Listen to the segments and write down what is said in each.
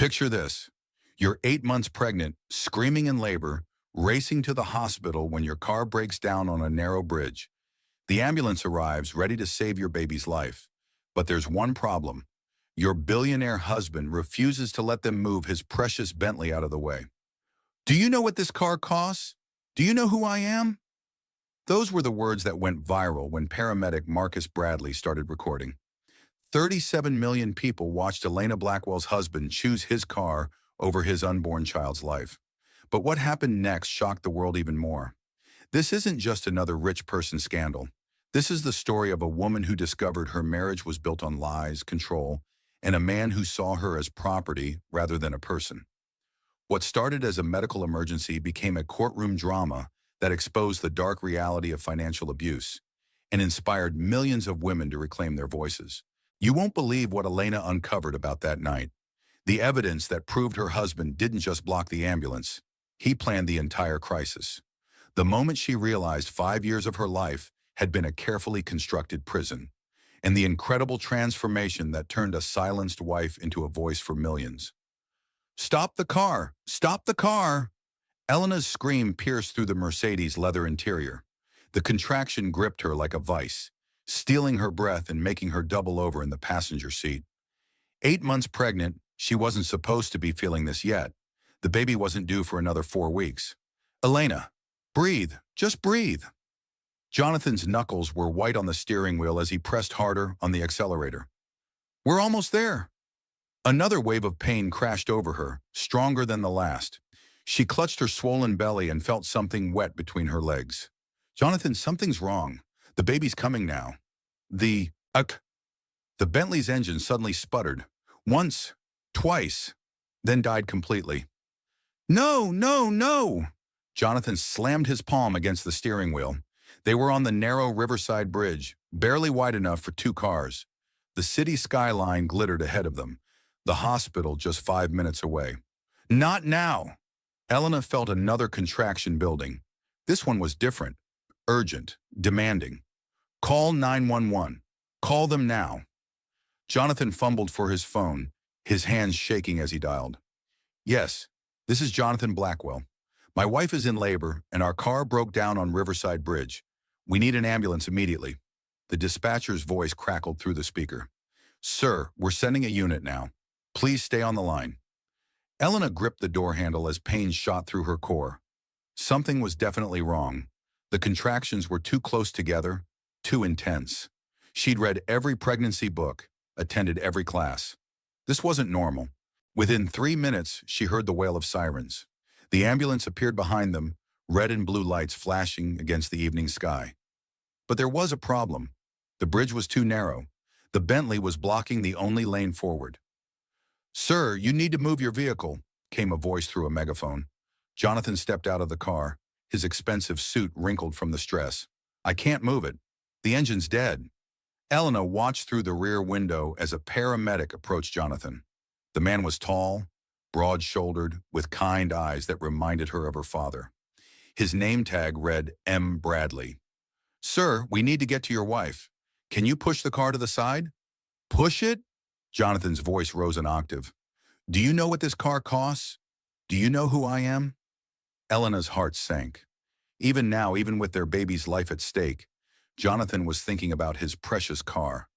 Picture this. You're 8 months pregnant, screaming in labor, racing to the hospital when your car breaks down on a narrow bridge. The ambulance arrives ready to save your baby's life. But there's one problem. Your billionaire husband refuses to let them move his precious Bentley out of the way. Do you know what this car costs? Do you know who I am? Those were the words that went viral when paramedic Marcus Bradley started recording. 37 million people watched Elena Blackwell's husband choose his car over his unborn child's life. But what happened next shocked the world even more. This isn't just another rich person scandal. This is the story of a woman who discovered her marriage was built on lies, control, and a man who saw her as property rather than a person. What started as a medical emergency became a courtroom drama that exposed the dark reality of financial abuse and inspired millions of women to reclaim their voices. You won't believe what Elena uncovered about that night. The evidence that proved her husband didn't just block the ambulance. He planned the entire crisis. The moment she realized 5 years of her life had been a carefully constructed prison, and the incredible transformation that turned a silenced wife into a voice for millions. "Stop the car! Stop the car!" Elena's scream pierced through the Mercedes' leather interior. The contraction gripped her like a vice, stealing her breath and making her double over in the passenger seat. 8 months pregnant, she wasn't supposed to be feeling this yet. The baby wasn't due for another 4 weeks. "Elena, breathe, just breathe." Jonathan's knuckles were white on the steering wheel as he pressed harder on the accelerator. "We're almost there." Another wave of pain crashed over her, stronger than the last. She clutched her swollen belly and felt something wet between her legs. "Jonathan, something's wrong. The baby's coming now." The Bentley's engine suddenly sputtered. Once, twice, then died completely. "No, no, no!" Jonathan slammed his palm against the steering wheel. They were on the narrow Riverside Bridge, barely wide enough for 2 cars. The city skyline glittered ahead of them, the hospital just 5 minutes away. "Not now!" Elena felt another contraction building. This one was different, urgent, demanding. "Call 911. Call them now." Jonathan fumbled for his phone, his hands shaking as he dialed. "Yes, this is Jonathan Blackwell. My wife is in labor, and our car broke down on Riverside Bridge. We need an ambulance immediately." The dispatcher's voice crackled through the speaker. "Sir, we're sending a unit now. Please stay on the line." Elena gripped the door handle as pain shot through her core. Something was definitely wrong. The contractions were too close together, too intense. She'd read every pregnancy book, attended every class. This wasn't normal. Within 3 minutes, she heard the wail of sirens. The ambulance appeared behind them, red and blue lights flashing against the evening sky. But there was a problem. The bridge was too narrow. The Bentley was blocking the only lane forward. "Sir, you need to move your vehicle," came a voice through a megaphone. Jonathan stepped out of the car, his expensive suit wrinkled from the stress. "I can't move it. The engine's dead." Elena watched through the rear window as a paramedic approached Jonathan. The man was tall, broad-shouldered, with kind eyes that reminded her of her father. His name tag read M. Bradley. "Sir, we need to get to your wife. Can you push the car to the side?" "Push it?" Jonathan's voice rose an octave. "Do you know what this car costs? Do you know who I am?" Elena's heart sank. Even now, even with their baby's life at stake, Jonathan was thinking about his precious car.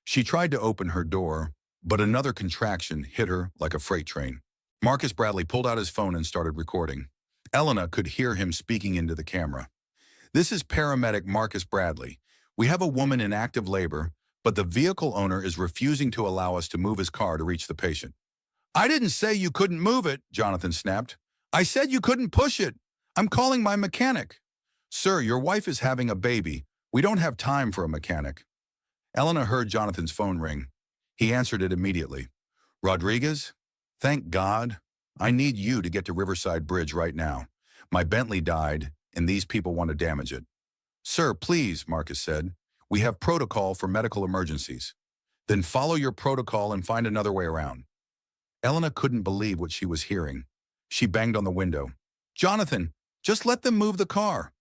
She tried to open her door, but another contraction hit her like a freight train. Marcus Bradley pulled out his phone and started recording. Elena could hear him speaking into the camera. "This is paramedic Marcus Bradley. We have a woman in active labor, but the vehicle owner is refusing to allow us to move his car to reach the patient." "I didn't say you couldn't move it," Jonathan snapped. "I said you couldn't push it. I'm calling my mechanic." "Sir, your wife is having a baby. We don't have time for a mechanic." Elena heard Jonathan's phone ring. He answered it immediately. "Rodriguez? Thank God. I need you to get to Riverside Bridge right now. My Bentley died, and these people want to damage it." "Sir, please," Marcus said. "We have protocol for medical emergencies." "Then follow your protocol and find another way around." Elena couldn't believe what she was hearing. She banged on the window. "Jonathan, just let them move the car."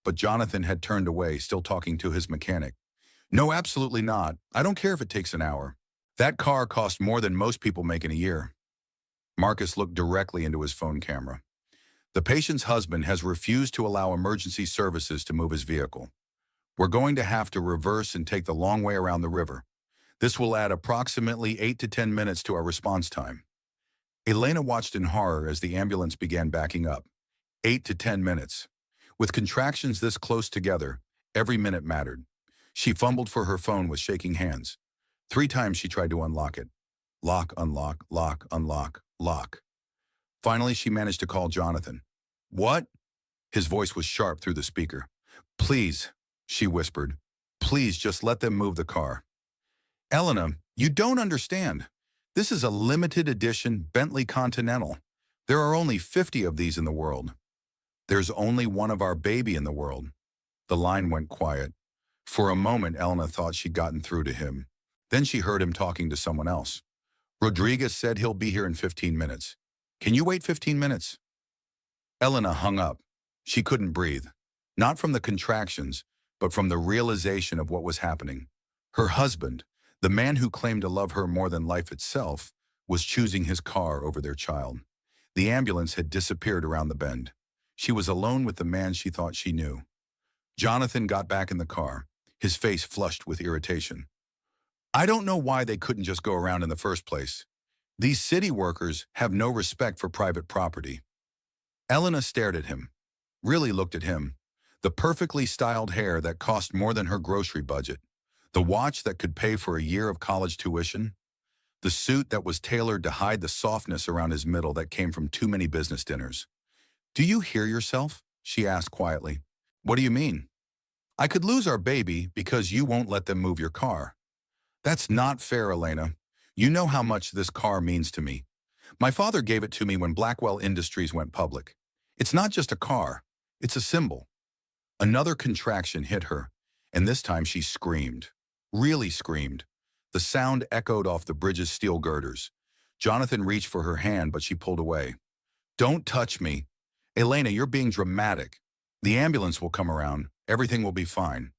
But Jonathan had turned away, still talking to his mechanic. "No, absolutely not. I don't care if it takes an hour. That car cost more than most people make in a year." Marcus looked directly into his phone camera. The patient's husband has refused to allow emergency services to move his vehicle. We're going to have to reverse and take the long way around the river. This will add approximately 8 to 10 minutes to our response time. Elena watched in horror as the ambulance began backing up. 8 to 10 minutes. With contractions this close together, every minute mattered. She fumbled for her phone with shaking hands. 3 times she tried to unlock it. Lock, unlock, lock, unlock, lock. Finally, she managed to call Jonathan. What? His voice was sharp through the speaker. Please, she whispered. Please just let them move the car. Elena, you don't understand. This is a limited edition Bentley Continental. There are only 50 of these in the world. There's only one of our baby in the world. The line went quiet. For a moment, Elena thought she'd gotten through to him. Then she heard him talking to someone else. Rodriguez said he'll be here in 15 minutes. Can you wait 15 minutes? Elena hung up. She couldn't breathe. Not from the contractions, but from the realization of what was happening. Her husband, the man who claimed to love her more than life itself, was choosing his car over their child. The ambulance had disappeared around the bend. She was alone with the man she thought she knew. Jonathan got back in the car, his face flushed with irritation. I don't know why they couldn't just go around in the first place. These city workers have no respect for private property. Elena stared at him, really looked at him. The perfectly styled hair that cost more than her grocery budget. The watch that could pay for a year of college tuition. The suit that was tailored to hide the softness around his middle that came from too many business dinners. Do you hear yourself? She asked quietly. What do you mean? I could lose our baby because you won't let them move your car. That's not fair, Elena. You know how much this car means to me. My father gave it to me when Blackwell Industries went public. It's not just a car, it's a symbol. Another contraction hit her, and this time she screamed. Really screamed. The sound echoed off the bridge's steel girders. Jonathan reached for her hand, but she pulled away. Don't touch me. Elena, you're being dramatic. The ambulance will come around. Everything will be fine.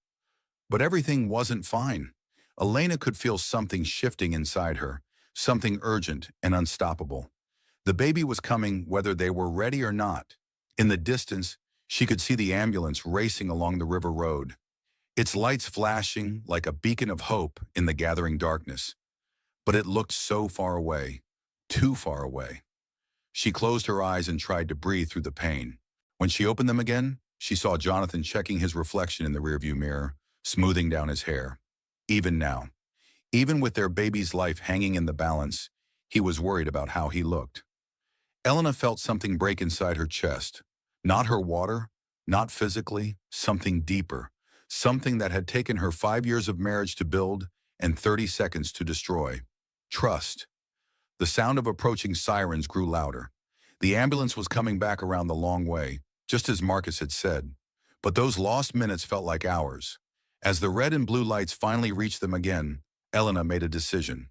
But everything wasn't fine. Elena could feel something shifting inside her, something urgent and unstoppable. The baby was coming whether they were ready or not. In the distance, she could see the ambulance racing along the river road, its lights flashing like a beacon of hope in the gathering darkness. But it looked so far away, too far away. She closed her eyes and tried to breathe through the pain. When she opened them again, she saw Jonathan checking his reflection in the rearview mirror, smoothing down his hair. Even now, even with their baby's life hanging in the balance, he was worried about how he looked. Elena felt something break inside her chest. Not her water, not physically, something deeper. Something that had taken her 5 years of marriage to build and 30 seconds to destroy. Trust. The sound of approaching sirens grew louder. The ambulance was coming back around the long way, just as Marcus had said. But those lost minutes felt like hours. As the red and blue lights finally reached them again, Elena made a decision.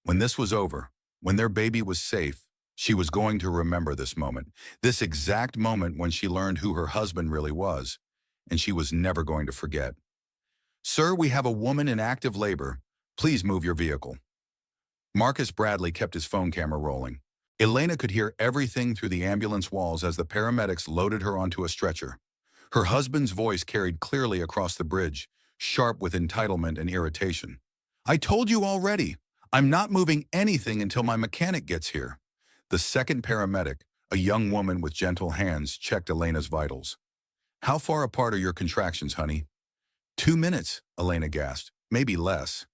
When this was over, when their baby was safe, she was going to remember this moment, this exact moment when she learned who her husband really was, and she was never going to forget. Sir, we have a woman in active labor. Please move your vehicle. Marcus Bradley kept his phone camera rolling. Elena could hear everything through the ambulance walls as the paramedics loaded her onto a stretcher. Her husband's voice carried clearly across the bridge, sharp with entitlement and irritation. I told you already. I'm not moving anything until my mechanic gets here. The second paramedic, a young woman with gentle hands, checked Elena's vitals. How far apart are your contractions, honey? 2 minutes, Elena gasped. Maybe less.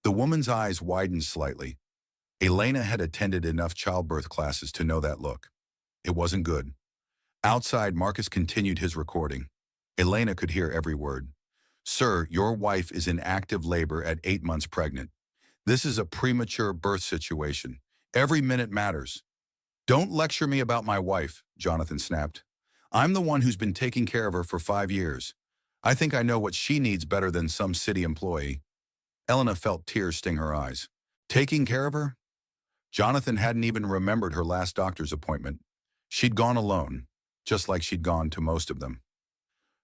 The woman's eyes widened slightly. Elena had attended enough childbirth classes to know that look. It wasn't good. Outside, Marcus continued his recording. Elena could hear every word. Sir, your wife is in active labor at 8 months pregnant. This is a premature birth situation. Every minute matters. Don't lecture me about my wife, Jonathan snapped. I'm the one who's been taking care of her for 5 years. I think I know what she needs better than some city employee. Elena felt tears sting her eyes. Taking care of her? Jonathan hadn't even remembered her last doctor's appointment. She'd gone alone, just like she'd gone to most of them.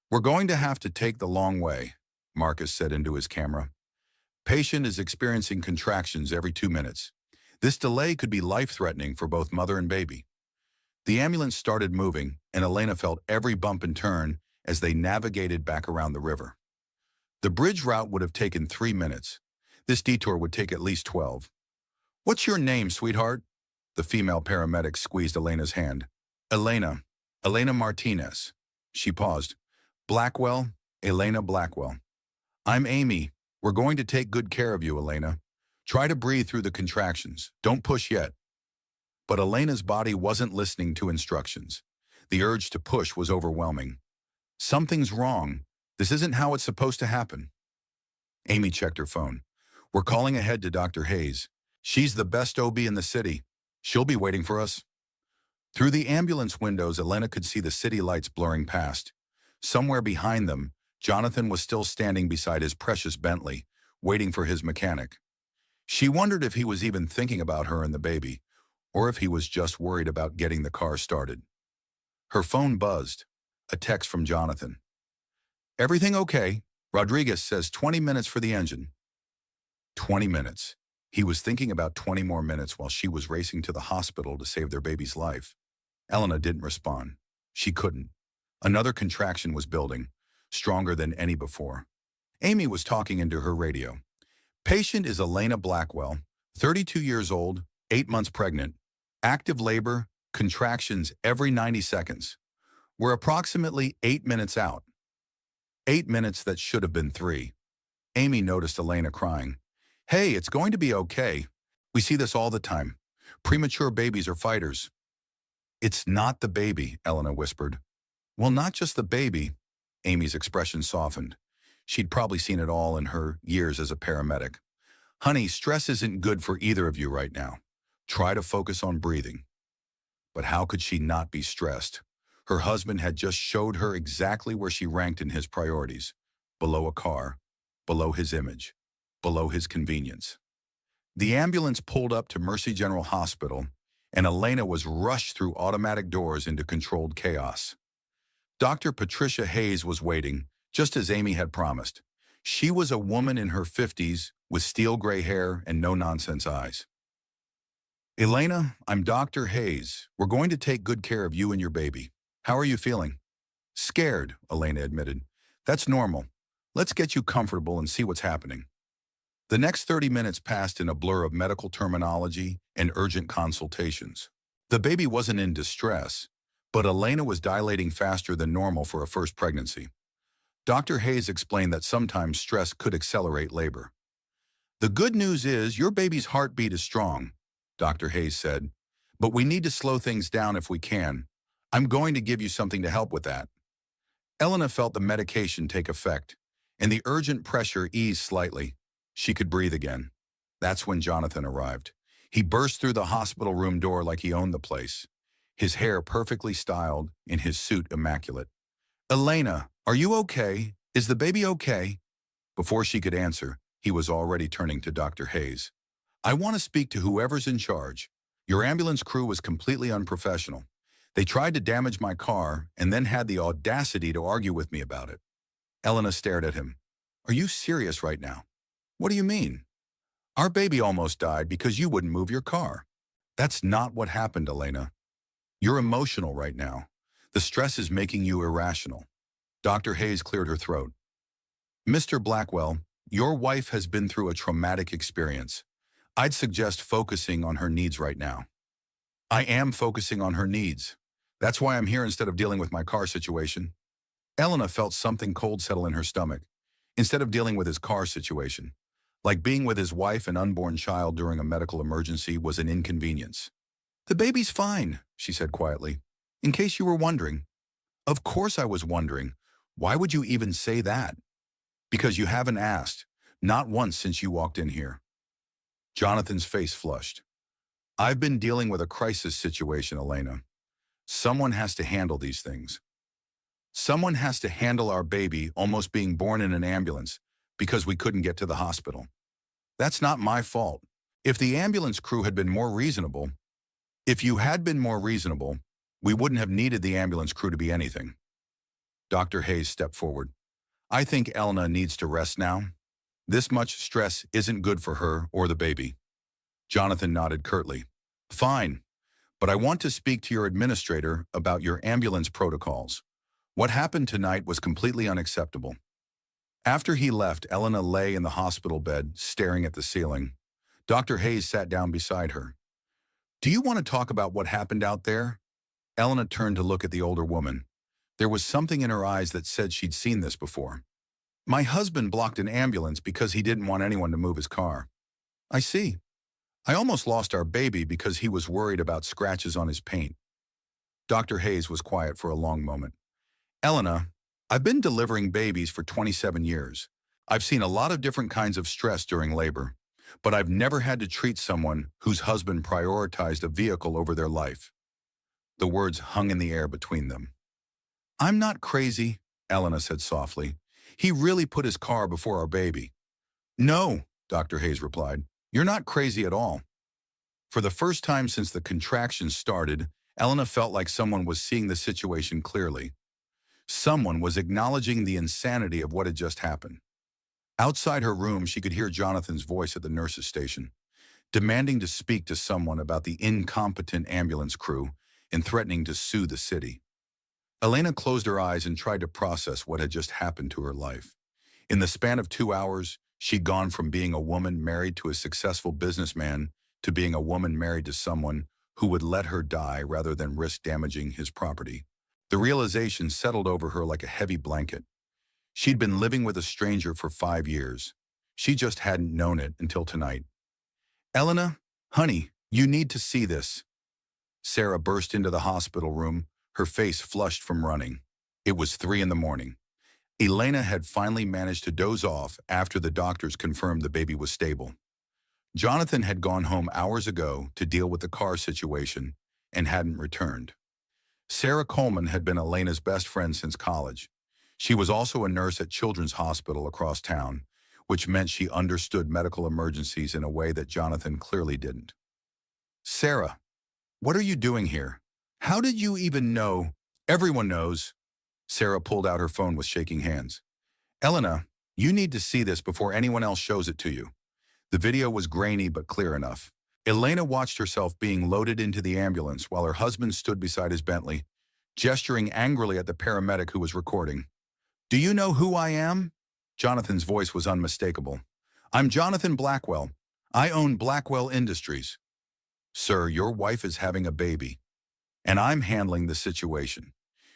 We're going to have to take the long way, Marcus said into his camera. Patient is experiencing contractions every 2 minutes. This delay could be life-threatening for both mother and baby. The ambulance started moving, and Elena felt every bump and turn as they navigated back around the river. The bridge route would have taken 3 minutes. This detour would take at least 12. "What's your name, sweetheart?" The female paramedic squeezed Elena's hand. "Elena. Elena Martinez." She paused. "Blackwell, Elena Blackwell." "I'm Amy. We're going to take good care of you, Elena. Try to breathe through the contractions. Don't push yet." But Elena's body wasn't listening to instructions. The urge to push was overwhelming. "Something's wrong. This isn't how it's supposed to happen." Amy checked her phone. "We're calling ahead to Dr. Hayes. She's the best OB in the city. She'll be waiting for us." Through the ambulance windows, Elena could see the city lights blurring past. Somewhere behind them, Jonathan was still standing beside his precious Bentley, waiting for his mechanic. She wondered if he was even thinking about her and the baby, or if he was just worried about getting the car started. Her phone buzzed. A text from Jonathan. "Everything okay? Rodriguez says 20 minutes for the engine." 20 minutes. He was thinking about 20 more minutes while she was racing to the hospital to save their baby's life. Elena didn't respond. She couldn't. Another contraction was building, stronger than any before. Amy was talking into her radio. "Patient is Elena Blackwell, 32 years old, 8 months pregnant. Active labor, contractions every 90 seconds. We're approximately 8 minutes out." 8 minutes that should have been 3. Amy noticed Elena crying. "Hey, it's going to be okay. We see this all the time. Premature babies are fighters." "It's not the baby," Elena whispered. "Well, not just the baby." Amy's expression softened. She'd probably seen it all in her years as a paramedic. "Honey, stress isn't good for either of you right now. Try to focus on breathing." But how could she not be stressed? Her husband had just showed her exactly where she ranked in his priorities. Below a car, below his image, below his convenience. The ambulance pulled up to Mercy General Hospital, and Elena was rushed through automatic doors into controlled chaos. Dr. Patricia Hayes was waiting, just as Amy had promised. She was a woman in her 50s with steel gray hair and no-nonsense eyes. "Elena, I'm Dr. Hayes. We're going to take good care of you and your baby. How are you feeling?" "Scared," Elena admitted. "That's normal. Let's get you comfortable and see what's happening." The next 30 minutes passed in a blur of medical terminology and urgent consultations. The baby wasn't in distress, but Elena was dilating faster than normal for a first pregnancy. Dr. Hayes explained that sometimes stress could accelerate labor. "The good news is your baby's heartbeat is strong," Dr. Hayes said, "but we need to slow things down if we can. I'm going to give you something to help with that." Elena felt the medication take effect, and the urgent pressure eased slightly. She could breathe again. That's when Jonathan arrived. He burst through the hospital room door like he owned the place, his hair perfectly styled and his suit immaculate. "Elena, are you okay? Is the baby okay?" Before she could answer, he was already turning to Dr. Hayes. "I want to speak to whoever's in charge. Your ambulance crew was completely unprofessional. They tried to damage my car and then had the audacity to argue with me about it." Elena stared at him. "Are you serious right now?" "What do you mean?" "Our baby almost died because you wouldn't move your car." "That's not what happened, Elena. You're emotional right now. The stress is making you irrational." Dr. Hayes cleared her throat. "Mr. Blackwell, your wife has been through a traumatic experience. I'd suggest focusing on her needs right now." "I am focusing on her needs. That's why I'm here instead of dealing with my car situation." Elena felt something cold settle in her stomach. Instead of dealing with his car situation, like being with his wife and unborn child during a medical emergency was an inconvenience. "The baby's fine," she said quietly. "In case you were wondering." "Of course I was wondering. Why would you even say that?" "Because you haven't asked. Not once since you walked in here." Jonathan's face flushed. "I've been dealing with a crisis situation, Elena. Someone has to handle these things. Someone has to handle our baby almost being born in an ambulance because we couldn't get to the hospital. That's not my fault. If the ambulance crew had been more reasonable, if you had been more reasonable, we wouldn't have needed the ambulance crew to be anything." Dr. Hayes stepped forward. "I think Elena needs to rest now. This much stress isn't good for her or the baby." Jonathan nodded curtly. Fine, but I want to speak to your administrator about your ambulance protocols. What happened tonight was completely unacceptable. After he left, Elena lay in the hospital bed, staring at the ceiling. Dr. Hayes sat down beside her. Do you want to talk about what happened out there? Elena turned to look at the older woman. There was something in her eyes that said she'd seen this before. My husband blocked an ambulance because he didn't want anyone to move his car. I see. I almost lost our baby because he was worried about scratches on his paint. Dr. Hayes was quiet for a long moment. Elena, I've been delivering babies for 27 years. I've seen a lot of different kinds of stress during labor, but I've never had to treat someone whose husband prioritized a vehicle over their life. The words hung in the air between them. I'm not crazy, Elena said softly. He really put his car before our baby. No, Dr. Hayes replied. You're not crazy at all. For the first time since the contractions started, Elena felt like someone was seeing the situation clearly. Someone was acknowledging the insanity of what had just happened. Outside her room, she could hear Jonathan's voice at the nurse's station, demanding to speak to someone about the incompetent ambulance crew and threatening to sue the city. Elena closed her eyes and tried to process what had just happened to her life. In the span of 2 hours, she'd gone from being a woman married to a successful businessman to being a woman married to someone who would let her die rather than risk damaging his property. The realization settled over her like a heavy blanket. She'd been living with a stranger for 5 years. She just hadn't known it until tonight. Elena, honey, you need to see this. Sarah burst into the hospital room, her face flushed from running. It was 3 a.m. Elena had finally managed to doze off after the doctors confirmed the baby was stable. Jonathan had gone home hours ago to deal with the car situation and hadn't returned. Sarah Coleman had been Elena's best friend since college. She was also a nurse at Children's Hospital across town, which meant she understood medical emergencies in a way that Jonathan clearly didn't. Sarah, what are you doing here? How did you even know? Everyone knows. Sarah pulled out her phone with shaking hands. Elena, you need to see this before anyone else shows it to you. The video was grainy but clear enough. Elena watched herself being loaded into the ambulance while her husband stood beside his Bentley, gesturing angrily at the paramedic who was recording. Do you know who I am? Jonathan's voice was unmistakable. I'm Jonathan Blackwell. I own Blackwell Industries. Sir, your wife is having a baby, and I'm handling the situation.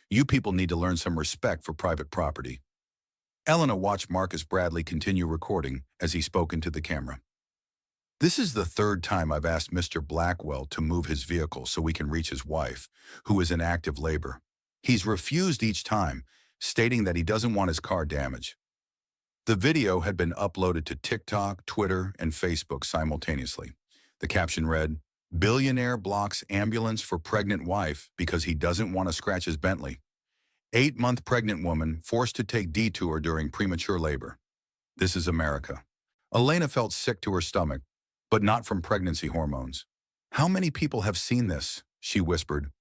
You people need to learn some respect for private property. Elena watched Marcus Bradley continue recording as he spoke into the camera. This is the 3rd time I've asked Mr. Blackwell to move his vehicle so we can reach his wife, who is in active labor. He's refused each time, stating that he doesn't want his car damaged. The video had been uploaded to TikTok, Twitter, and Facebook simultaneously. The caption read, Billionaire blocks ambulance for pregnant wife because he doesn't want to scratch his Bentley. 8-month pregnant woman forced to take detour during premature labor. This is America. Elena felt sick to her stomach, but not from pregnancy hormones. How many people have seen this? She whispered.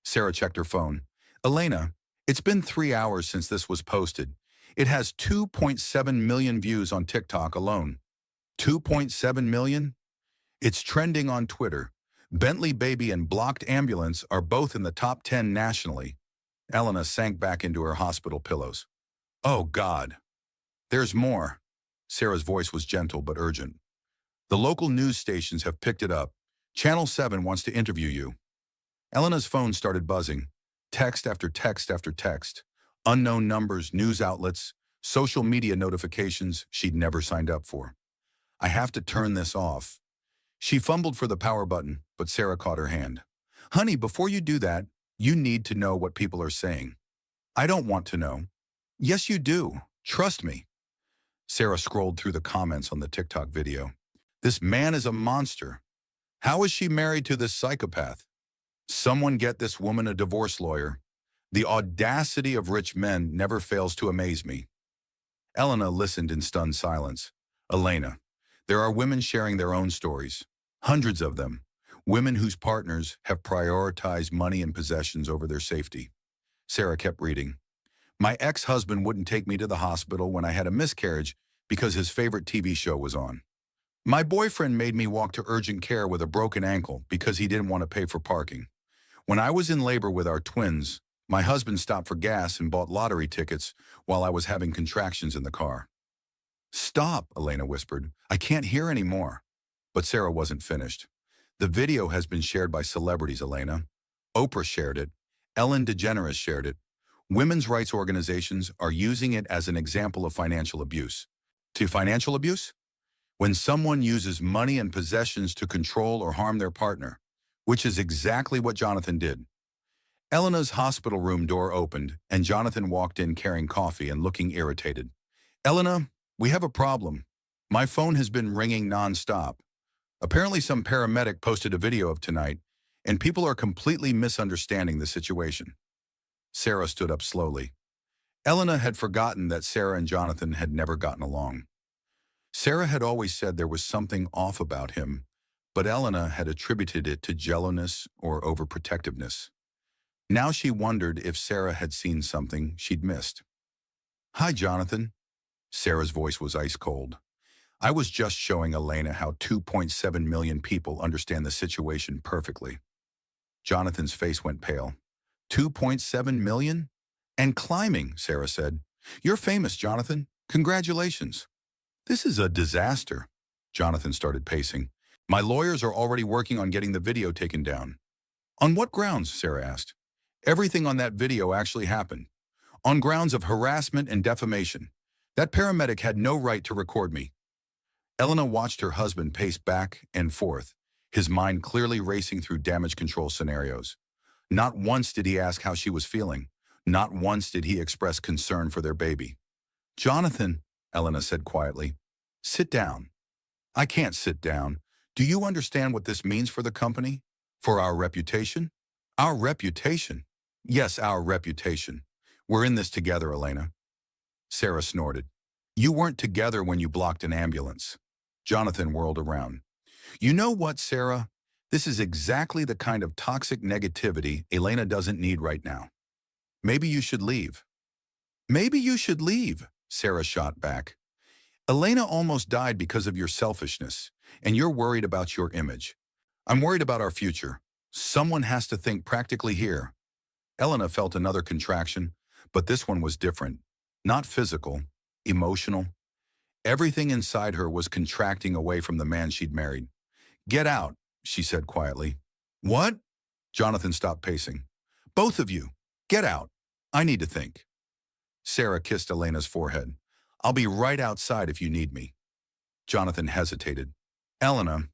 Sarah checked her phone. Elena, it's been 3 hours since this was posted. It has 2.7 million views on TikTok alone. 2.7 million? It's trending on Twitter. Bentley baby and blocked ambulance are both in the top 10 nationally. Elena sank back into her hospital pillows. Oh, God. There's more. Sarah's voice was gentle but urgent. The local news stations have picked it up. Channel 7 wants to interview you. Elena's phone started buzzing. Text after text after text. Unknown numbers, news outlets, social media notifications she'd never signed up for. I have to turn this off. She fumbled for the power button, but Sarah caught her hand. Honey, before you do that, you need to know what people are saying. I don't want to know. Yes, you do. Trust me. Sarah scrolled through the comments on the TikTok video. This man is a monster. How is she married to this psychopath? Someone get this woman a divorce lawyer. The audacity of rich men never fails to amaze me. Elena listened in stunned silence. Elena, there are women sharing their own stories. Hundreds of them. Women whose partners have prioritized money and possessions over their safety. Sarah kept reading. My ex-husband wouldn't take me to the hospital when I had a miscarriage because his favorite TV show was on. My boyfriend made me walk to urgent care with a broken ankle because he didn't want to pay for parking. When I was in labor with our twins, my husband stopped for gas and bought lottery tickets while I was having contractions in the car. Stop, Elena whispered. I can't hear anymore. But Sarah wasn't finished. The video has been shared by celebrities, Elena. Oprah shared it. Ellen DeGeneres shared it. Women's rights organizations are using it as an example of financial abuse. To financial abuse? When someone uses money and possessions to control or harm their partner, which is exactly what Jonathan did. Elena's hospital room door opened, and Jonathan walked in carrying coffee and looking irritated. Elena, we have a problem. My phone has been ringing nonstop. Apparently some paramedic posted a video of tonight, and people are completely misunderstanding the situation. Sarah stood up slowly. Elena had forgotten that Sarah and Jonathan had never gotten along. Sarah had always said there was something off about him, but Elena had attributed it to jealousness or overprotectiveness. Now she wondered if Sarah had seen something she'd missed. Hi, Jonathan. Sarah's voice was ice cold. I was just showing Elena how 2.7 million people understand the situation perfectly. Jonathan's face went pale. 2.7 million? And climbing, Sarah said. You're famous, Jonathan. Congratulations. This is a disaster. Jonathan started pacing. My lawyers are already working on getting the video taken down. On what grounds? Sarah asked. Everything on that video actually happened. On grounds of harassment and defamation. That paramedic had no right to record me. Elena watched her husband pace back and forth, his mind clearly racing through damage control scenarios. Not once did he ask how she was feeling. Not once did he express concern for their baby. Jonathan, Elena said quietly, sit down. I can't sit down. Do you understand what this means for the company? For our reputation? Our reputation? Yes, our reputation. We're in this together, Elena. Sarah snorted. You weren't together when you blocked an ambulance. Jonathan whirled around. You know what, Sarah? This is exactly the kind of toxic negativity Elena doesn't need right now. Maybe you should leave. Maybe you should leave, Sarah shot back. Elena almost died because of your selfishness, and you're worried about your image. I'm worried about our future. Someone has to think practically here. Elena felt another contraction, but this one was different. Not physical, emotional. Everything inside her was contracting away from the man she'd married. Get out, she said quietly. What? Jonathan stopped pacing. Both of you, get out. I need to think. Sarah kissed Elena's forehead. I'll be right outside if you need me. Jonathan hesitated. Elena,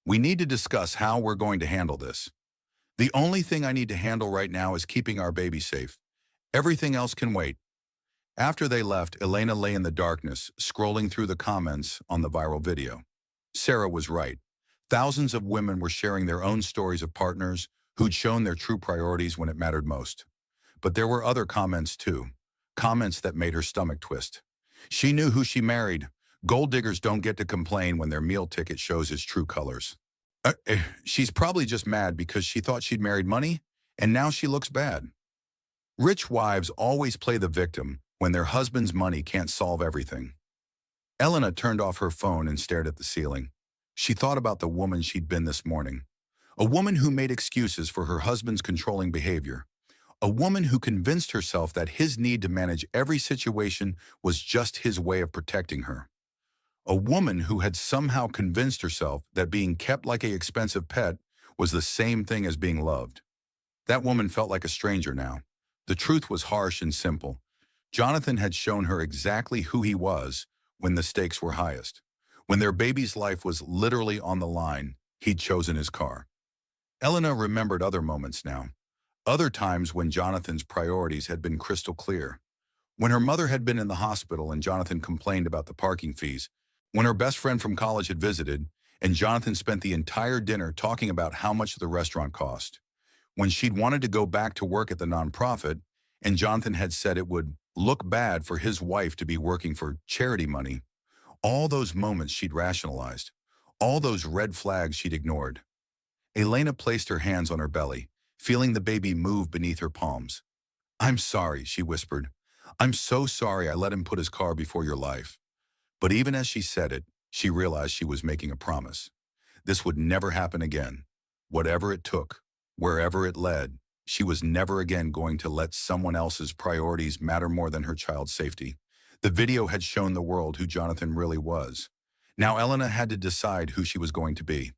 we need to discuss how we're going to handle this. The only thing I need to handle right now is keeping our baby safe. Everything else can wait. After they left, Elena lay in the darkness, scrolling through the comments on the viral video. Sarah was right. Thousands of women were sharing their own stories of partners who'd shown their true priorities when it mattered most. But there were other comments too. Comments that made her stomach twist. She knew who she married. Gold diggers don't get to complain when their meal ticket shows its true colors. She's probably just mad because she thought she'd married money, and now she looks bad. Rich wives always play the victim when their husband's money can't solve everything. Elena turned off her phone and stared at the ceiling. She thought about the woman she'd been this morning. A woman who made excuses for her husband's controlling behavior. A woman who convinced herself that his need to manage every situation was just his way of protecting her. A woman who had somehow convinced herself that being kept like an expensive pet was the same thing as being loved. That woman felt like a stranger now. The truth was harsh and simple. Jonathan had shown her exactly who he was when the stakes were highest. When their baby's life was literally on the line, he'd chosen his car. Elena remembered other moments now. Other times when Jonathan's priorities had been crystal clear. When her mother had been in the hospital and Jonathan complained about the parking fees. When her best friend from college had visited and Jonathan spent the entire dinner talking about how much the restaurant cost. When she'd wanted to go back to work at the nonprofit and Jonathan had said it would look bad for his wife to be working for charity money. All those moments she'd rationalized. All those red flags she'd ignored. Elena placed her hands on her belly, feeling the baby move beneath her palms. I'm sorry, she whispered. I'm so sorry I let him put his car before your life. But even as she said it, She realized she was making a promise. This would never happen again. Whatever it took, wherever it led, she was never again going to let someone else's priorities matter more than her child's safety. The video had shown the world who Jonathan really was. Now Elena had to decide who she was going to be.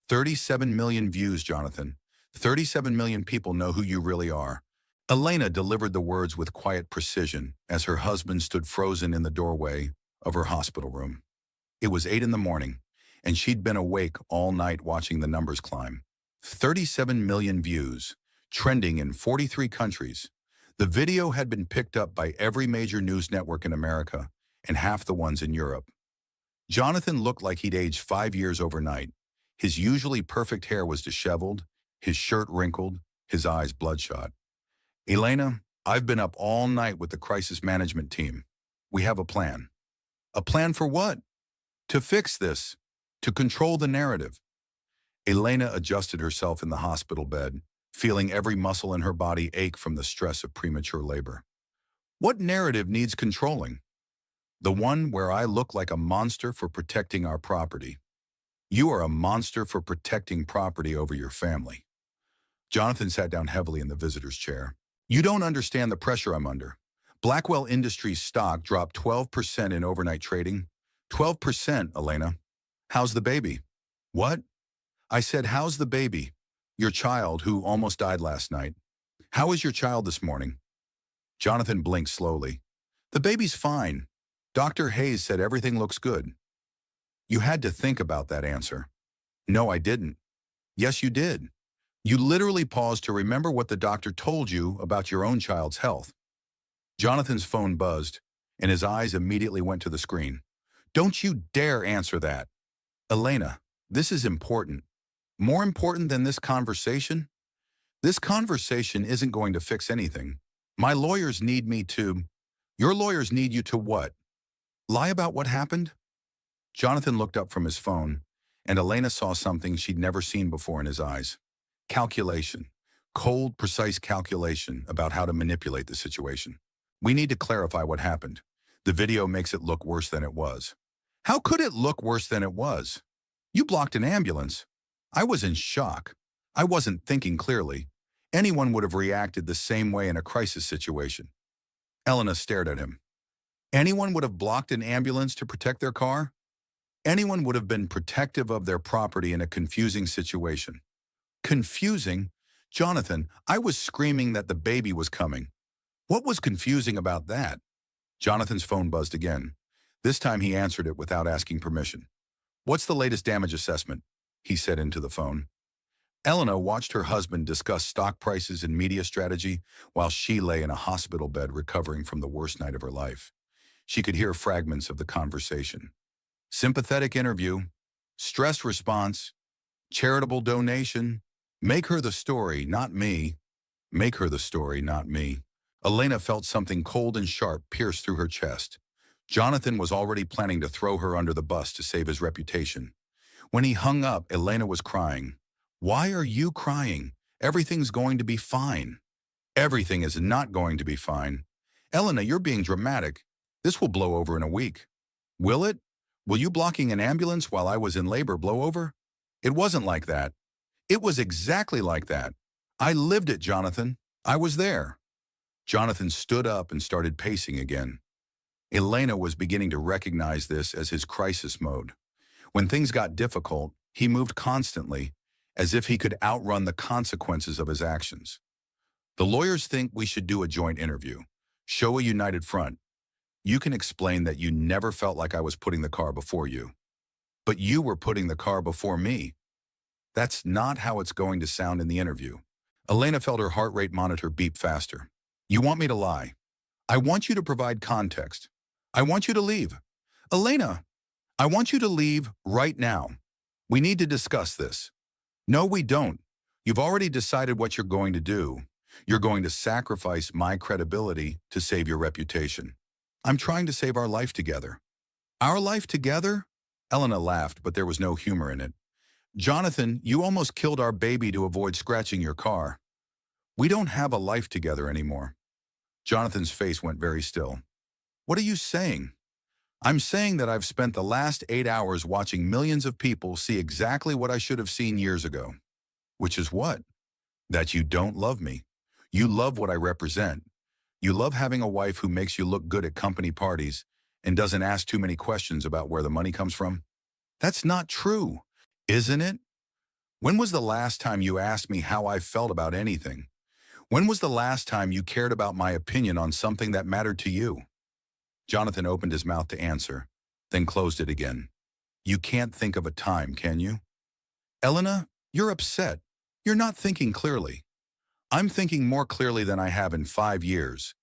37 million views, Jonathan. 37 million people know who you really are. Elena delivered the words with quiet precision as her husband stood frozen in the doorway of her hospital room. It was 8 in the morning, and she'd been awake all night watching the numbers climb. 37 million views, trending in 43 countries. The video had been picked up by every major news network in America and half the ones in Europe. Jonathan looked like he'd aged 5 years overnight. His usually perfect hair was disheveled, his shirt wrinkled, his eyes bloodshot. Elena, I've been up all night with the crisis management team. We have a plan. A plan for what? To fix this, to control the narrative. Elena adjusted herself in the hospital bed, feeling every muscle in her body ache from the stress of premature labor. What narrative needs controlling? The one where I look like a monster for protecting our property. You are a monster for protecting property over your family. Jonathan sat down heavily in the visitor's chair. You don't understand the pressure I'm under. Blackwell Industries stock dropped 12% in overnight trading. 12%, Elena. How's the baby? What? I said, how's the baby? Your child, who almost died last night. How is your child this morning? Jonathan blinked slowly. The baby's fine. Dr. Hayes said everything looks good. You had to think about that answer. No, I didn't. Yes, you did. You literally paused to remember what the doctor told you about your own child's health. Jonathan's phone buzzed, and his eyes immediately went to the screen. Don't you dare answer that. Elena, this is important. More important than this conversation? This conversation isn't going to fix anything. My lawyers need me to... Your lawyers need you to what? Lie about what happened? Jonathan looked up from his phone, and Elena saw something she'd never seen before in his eyes. Calculation. Cold, precise calculation about how to manipulate the situation. We need to clarify what happened. The video makes it look worse than it was. How could it look worse than it was? You blocked an ambulance. I was in shock. I wasn't thinking clearly. Anyone would have reacted the same way in a crisis situation. Elena stared at him. Anyone would have blocked an ambulance to protect their car? Anyone would have been protective of their property in a confusing situation. Confusing? Jonathan, I was screaming that the baby was coming. What was confusing about that? Jonathan's phone buzzed again. This time he answered it without asking permission. What's the latest damage assessment? He said into the phone. Elena watched her husband discuss stock prices and media strategy while she lay in a hospital bed recovering from the worst night of her life. She could hear fragments of the conversation. Sympathetic interview, stress response, charitable donation. Make her the story, not me. Make her the story, not me. Elena felt something cold and sharp pierce through her chest. Jonathan was already planning to throw her under the bus to save his reputation. When he hung up, Elena was crying. Why are you crying? Everything's going to be fine. Everything is not going to be fine. Elena, you're being dramatic. This will blow over in a week. Will it? Will you blocking an ambulance while I was in labor blow over? It wasn't like that. It was exactly like that. I lived it, Jonathan. I was there. Jonathan stood up and started pacing again. Elena was beginning to recognize this as his crisis mode. When things got difficult, he moved constantly, as if he could outrun the consequences of his actions. The lawyers think we should do a joint interview. Show a united front. You can explain that you never felt like I was putting the car before you. But you were putting the car before me. That's not how it's going to sound in the interview. Elena felt her heart rate monitor beep faster. You want me to lie. I want you to provide context. I want you to leave. Elena, I want you to leave right now. We need to discuss this. No, we don't. You've already decided what you're going to do. You're going to sacrifice my credibility to save your reputation. I'm trying to save our life together. Our life together? Elena laughed, but there was no humor in it. Jonathan, you almost killed our baby to avoid scratching your car. We don't have a life together anymore. Jonathan's face went very still. What are you saying? I'm saying that I've spent the last 8 hours watching millions of people see exactly what I should have seen years ago. Which is what? That you don't love me. You love what I represent. You love having a wife who makes you look good at company parties and doesn't ask too many questions about where the money comes from. That's not true, isn't it? When was the last time you asked me how I felt about anything? When was the last time you cared about my opinion on something that mattered to you? Jonathan opened his mouth to answer, then closed it again. You can't think of a time, can you? Elena, you're upset. You're not thinking clearly. I'm thinking more clearly than I have in 5 years.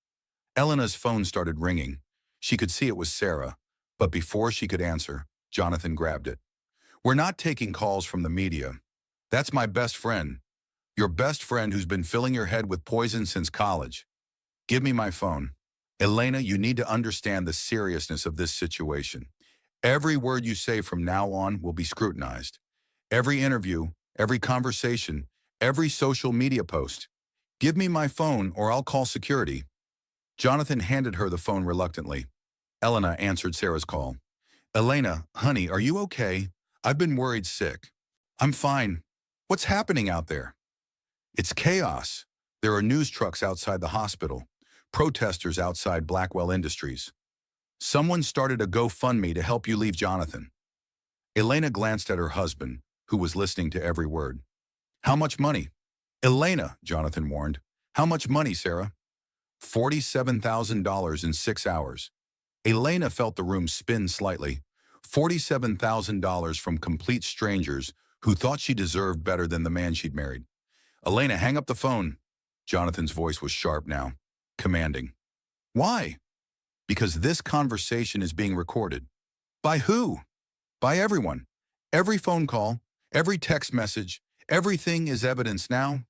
Elena's phone started ringing. She could see it was Sarah, but before she could answer, Jonathan grabbed it. We're not taking calls from the media. That's my best friend. Your best friend who's been filling your head with poison since college. Give me my phone. Elena, you need to understand the seriousness of this situation. Every word you say from now on will be scrutinized. Every interview, every conversation, every social media post. Give me my phone or I'll call security. Jonathan handed her the phone reluctantly. Elena answered Sarah's call. Elena, honey, are you okay? I've been worried sick. I'm fine. What's happening out there? It's chaos. There are news trucks outside the hospital, protesters outside Blackwell Industries. Someone started a GoFundMe to help you leave Jonathan. Elena glanced at her husband, who was listening to every word. How much money? Elena, Jonathan warned. How much money, Sarah? $47,000 in 6 hours. Elena felt the room spin slightly. $47,000 from complete strangers who thought she deserved better than the man she'd married. Elena, hang up the phone. Jonathan's voice was sharp now, commanding. Why? Because this conversation is being recorded. By who? By everyone. Every phone call, every text message, everything is evidence now.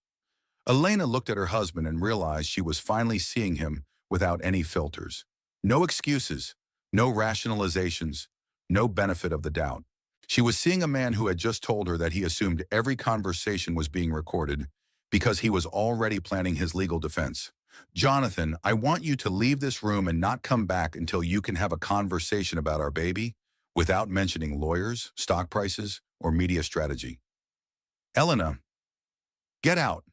Elena looked at her husband and realized she was finally seeing him without any filters. No excuses, no rationalizations, no benefit of the doubt. She was seeing a man who had just told her that he assumed every conversation was being recorded because he was already planning his legal defense. Jonathan, I want you to leave this room and not come back until you can have a conversation about our baby without mentioning lawyers, stock prices, or media strategy. Elena, get out.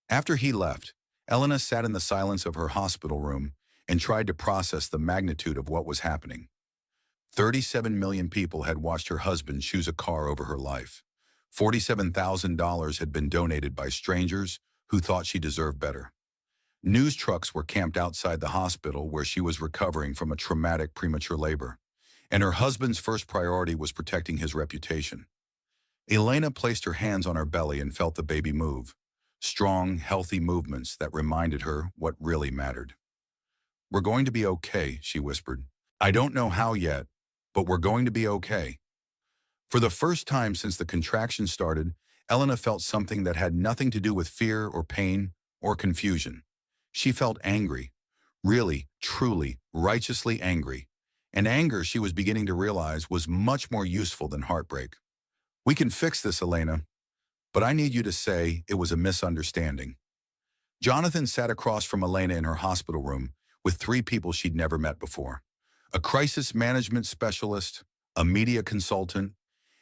After he left, Elena sat in the silence of her hospital room and tried to process the magnitude of what was happening. 37 million people had watched her husband choose a car over her life. $47,000 had been donated by strangers who thought she deserved better. News trucks were camped outside the hospital where she was recovering from a traumatic premature labor, and her husband's first priority was protecting his reputation. Elena placed her hands on her belly and felt the baby move, strong, healthy movements that reminded her what really mattered. We're going to be okay, she whispered. I don't know how yet, but we're going to be okay. For the first time since the contraction started, Elena felt something that had nothing to do with fear or pain or confusion. She felt angry, really, truly, righteously angry. And anger, she was beginning to realize, was much more useful than heartbreak. We can fix this, Elena, but I need you to say it was a misunderstanding. Jonathan sat across from Elena in her hospital room with 3 people she'd never met before. A crisis management specialist, a media consultant,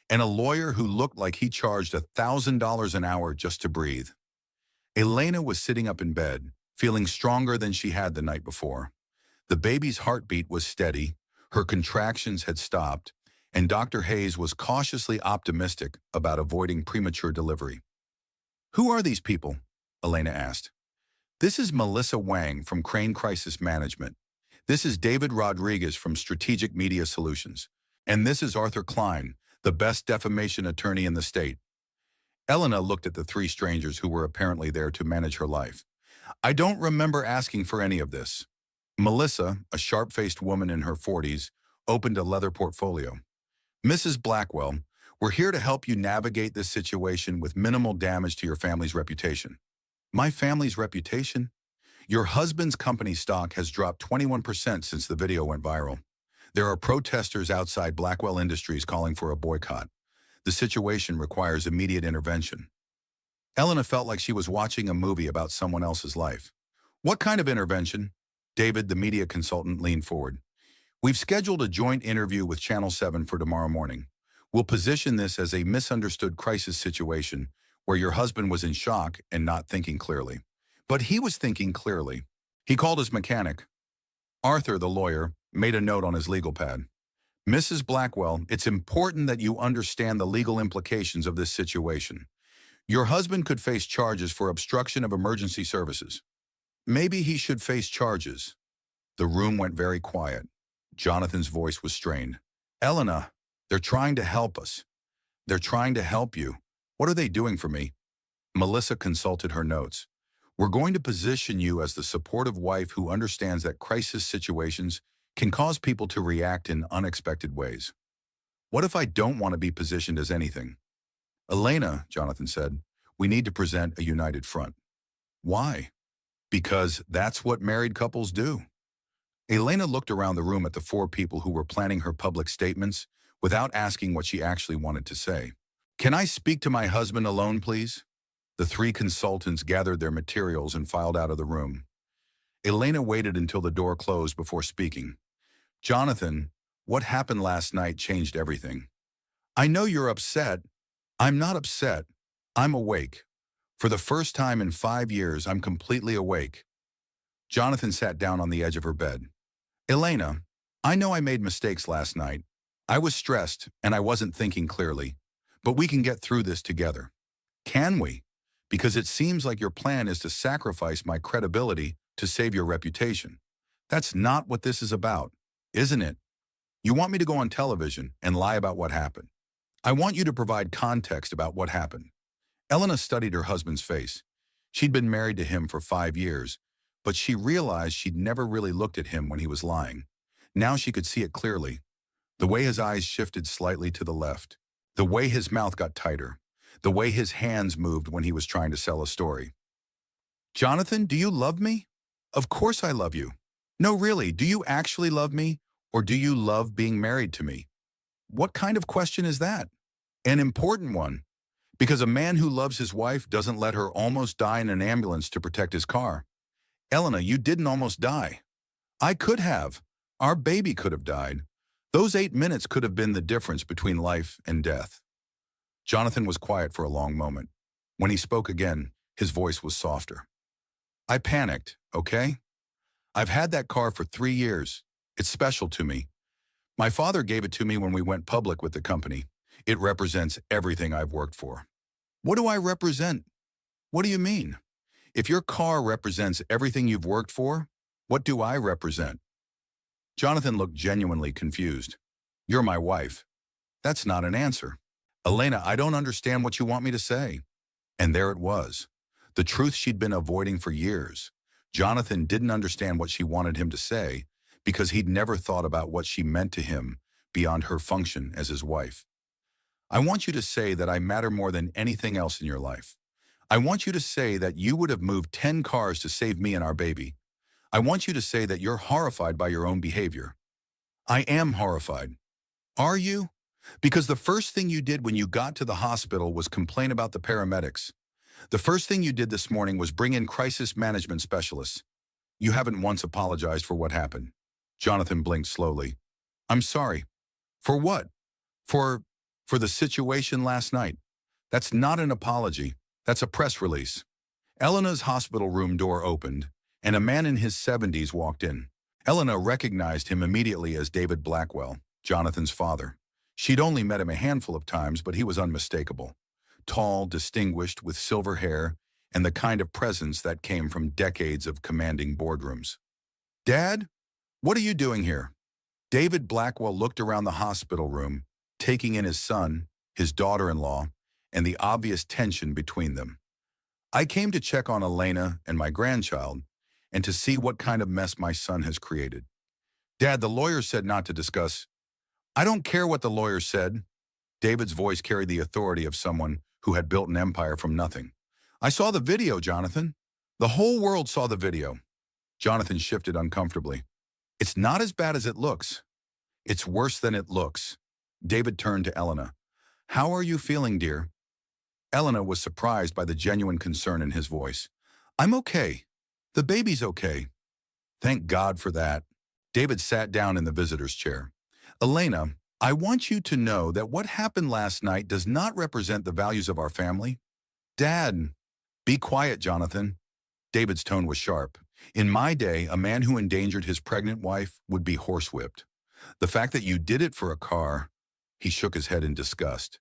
and a lawyer who looked like he charged $1,000 an hour just to breathe. Elena was sitting up in bed, feeling stronger than she had the night before. The baby's heartbeat was steady, her contractions had stopped, and Dr. Hayes was cautiously optimistic about avoiding premature delivery. Who are these people? Elena asked. This is Melissa Wang from Crane Crisis Management. This is David Rodriguez from Strategic Media Solutions. And this is Arthur Klein, the best defamation attorney in the state. Elena looked at the 3 strangers who were apparently there to manage her life. I don't remember asking for any of this. Melissa, a sharp-faced woman in her 40s, opened a leather portfolio. Mrs. Blackwell, we're here to help you navigate this situation with minimal damage to your family's reputation. My family's reputation? Your husband's company stock has dropped 21% since the video went viral. There are protesters outside Blackwell Industries calling for a boycott. The situation requires immediate intervention. Elena felt like she was watching a movie about someone else's life. What kind of intervention? David, the media consultant, leaned forward. We've scheduled a joint interview with Channel 7 for tomorrow morning. We'll position this as a misunderstood crisis situation where your husband was in shock and not thinking clearly. But he was thinking clearly. He called his mechanic. Arthur, the lawyer, made a note on his legal pad. Mrs. Blackwell, it's important that you understand the legal implications of this situation. Your husband could face charges for obstruction of emergency services. Maybe he should face charges. The room went very quiet. Jonathan's voice was strained. Elena, they're trying to help us. They're trying to help you. What are they doing for me? Melissa consulted her notes. We're going to position you as the supportive wife who understands that crisis situations can cause people to react in unexpected ways. What if I don't want to be positioned as anything? Elena, Jonathan said, we need to present a united front. Why? Because that's what married couples do. Elena looked around the room at the four people who were planning her public statements without asking what she actually wanted to say. Can I speak to my husband alone, please? The three consultants gathered their materials and filed out of the room. Elena waited until the door closed before speaking. Jonathan, what happened last night changed everything. I know you're upset. I'm not upset. I'm awake. For the first time in 5 years, I'm completely awake. Jonathan sat down on the edge of her bed. Elena, I know I made mistakes last night. I was stressed and I wasn't thinking clearly. But we can get through this together. Can we? Because it seems like your plan is to sacrifice my credibility to save your reputation. That's not what this is about, isn't it? You want me to go on television and lie about what happened. I want you to provide context about what happened. Elena studied her husband's face. She'd been married to him for 5 years, but she realized she'd never really looked at him when he was lying. Now she could see it clearly. The way his eyes shifted slightly to the left. The way his mouth got tighter. The way his hands moved when he was trying to sell a story. Jonathan, do you love me? Of course I love you. No, really, do you actually love me? Or do you love being married to me? What kind of question is that? An important one. Because a man who loves his wife doesn't let her almost die in an ambulance to protect his car. Elena, you didn't almost die. I could have. Our baby could have died. Those 8 minutes could have been the difference between life and death. Jonathan was quiet for a long moment. When he spoke again, his voice was softer. I panicked, okay? I've had that car for 3 years. It's special to me. My father gave it to me when we went public with the company. It represents everything I've worked for. What do I represent? What do you mean? If your car represents everything you've worked for, what do I represent? Jonathan looked genuinely confused. You're my wife. That's not an answer. Elena, I don't understand what you want me to say. And there it was. The truth she'd been avoiding for years. Jonathan didn't understand what she wanted him to say because he'd never thought about what she meant to him beyond her function as his wife. I want you to say that I matter more than anything else in your life. I want you to say that you would have moved 10 cars to save me and our baby. I want you to say that you're horrified by your own behavior. I am horrified. Are you? Because the first thing you did when you got to the hospital was complain about the paramedics. The first thing you did this morning was bring in crisis management specialists. You haven't once apologized for what happened. Jonathan blinked slowly. I'm sorry. For what? For the situation last night. That's not an apology. That's a press release. Elena's hospital room door opened, and a man in his 70s walked in. Elena recognized him immediately as David Blackwell, Jonathan's father. She'd only met him a handful of times, but he was unmistakable. Tall, distinguished, with silver hair, and the kind of presence that came from decades of commanding boardrooms. Dad, what are you doing here? David Blackwell looked around the hospital room, taking in his son, his daughter-in-law, and the obvious tension between them. I came to check on Elena and my grandchild, and to see what kind of mess my son has created. Dad, the lawyer said not to discuss. I don't care what the lawyer said. David's voice carried the authority of someone who had built an empire from nothing. I saw the video, Jonathan. The whole world saw the video. Jonathan shifted uncomfortably. It's not as bad as it looks. It's worse than it looks. David turned to Elena. How are you feeling, dear? Elena was surprised by the genuine concern in his voice. I'm okay. The baby's okay. Thank God for that. David sat down in the visitor's chair. Elena, I want you to know that what happened last night does not represent the values of our family. Dad, be quiet, Jonathan. David's tone was sharp. In my day, a man who endangered his pregnant wife would be horsewhipped. The fact that you did it for a car, he shook his head in disgust.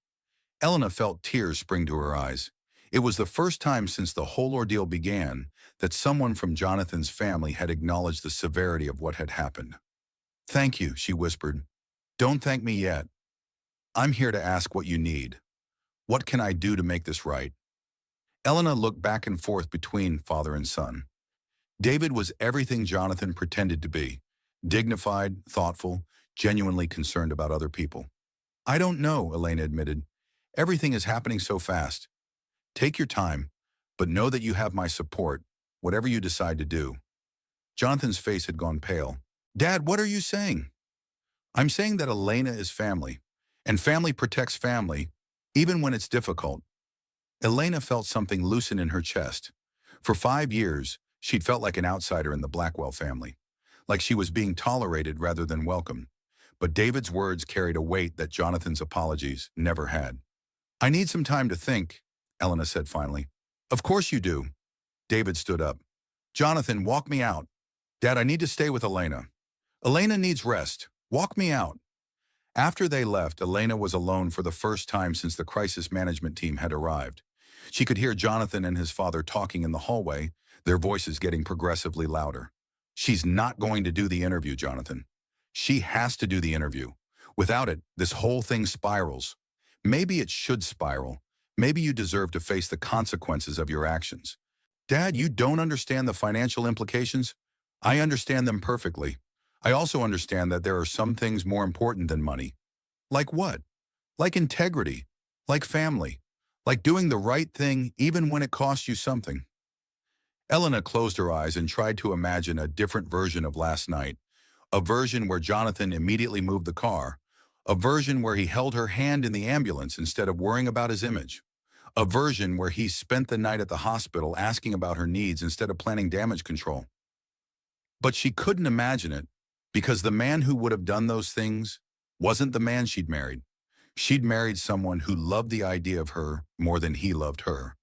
Elena felt tears spring to her eyes. It was the first time since the whole ordeal began that someone from Jonathan's family had acknowledged the severity of what had happened. Thank you, she whispered. Don't thank me yet. I'm here to ask what you need. What can I do to make this right? Elena looked back and forth between father and son. David was everything Jonathan pretended to be. Dignified, thoughtful, genuinely concerned about other people. I don't know, Elena admitted. Everything is happening so fast. Take your time, but know that you have my support, whatever you decide to do. Jonathan's face had gone pale. Dad, what are you saying? I'm saying that Elena is family, and family protects family, even when it's difficult. Elena felt something loosen in her chest. For 5 years, she'd felt like an outsider in the Blackwell family, like she was being tolerated rather than welcomed. But David's words carried a weight that Jonathan's apologies never had. I need some time to think, Elena said finally. Of course you do. David stood up. Jonathan, walk me out. Dad, I need to stay with Elena. Elena needs rest. Walk me out. After they left, Elena was alone for the first time since the crisis management team had arrived. She could hear Jonathan and his father talking in the hallway, their voices getting progressively louder. She's not going to do the interview, Jonathan. She has to do the interview. Without it, this whole thing spirals. Maybe it should spiral. Maybe you deserve to face the consequences of your actions. Dad, you don't understand the financial implications? I understand them perfectly. I also understand that there are some things more important than money. Like what? Like integrity. Like family. Like doing the right thing even when it costs you something. Elena closed her eyes and tried to imagine a different version of last night. A version where Jonathan immediately moved the car. A version where he held her hand in the ambulance instead of worrying about his image. A version where he spent the night at the hospital asking about her needs instead of planning damage control. But she couldn't imagine it because the man who would have done those things wasn't the man she'd married. She'd married someone who loved the idea of her more than he loved her.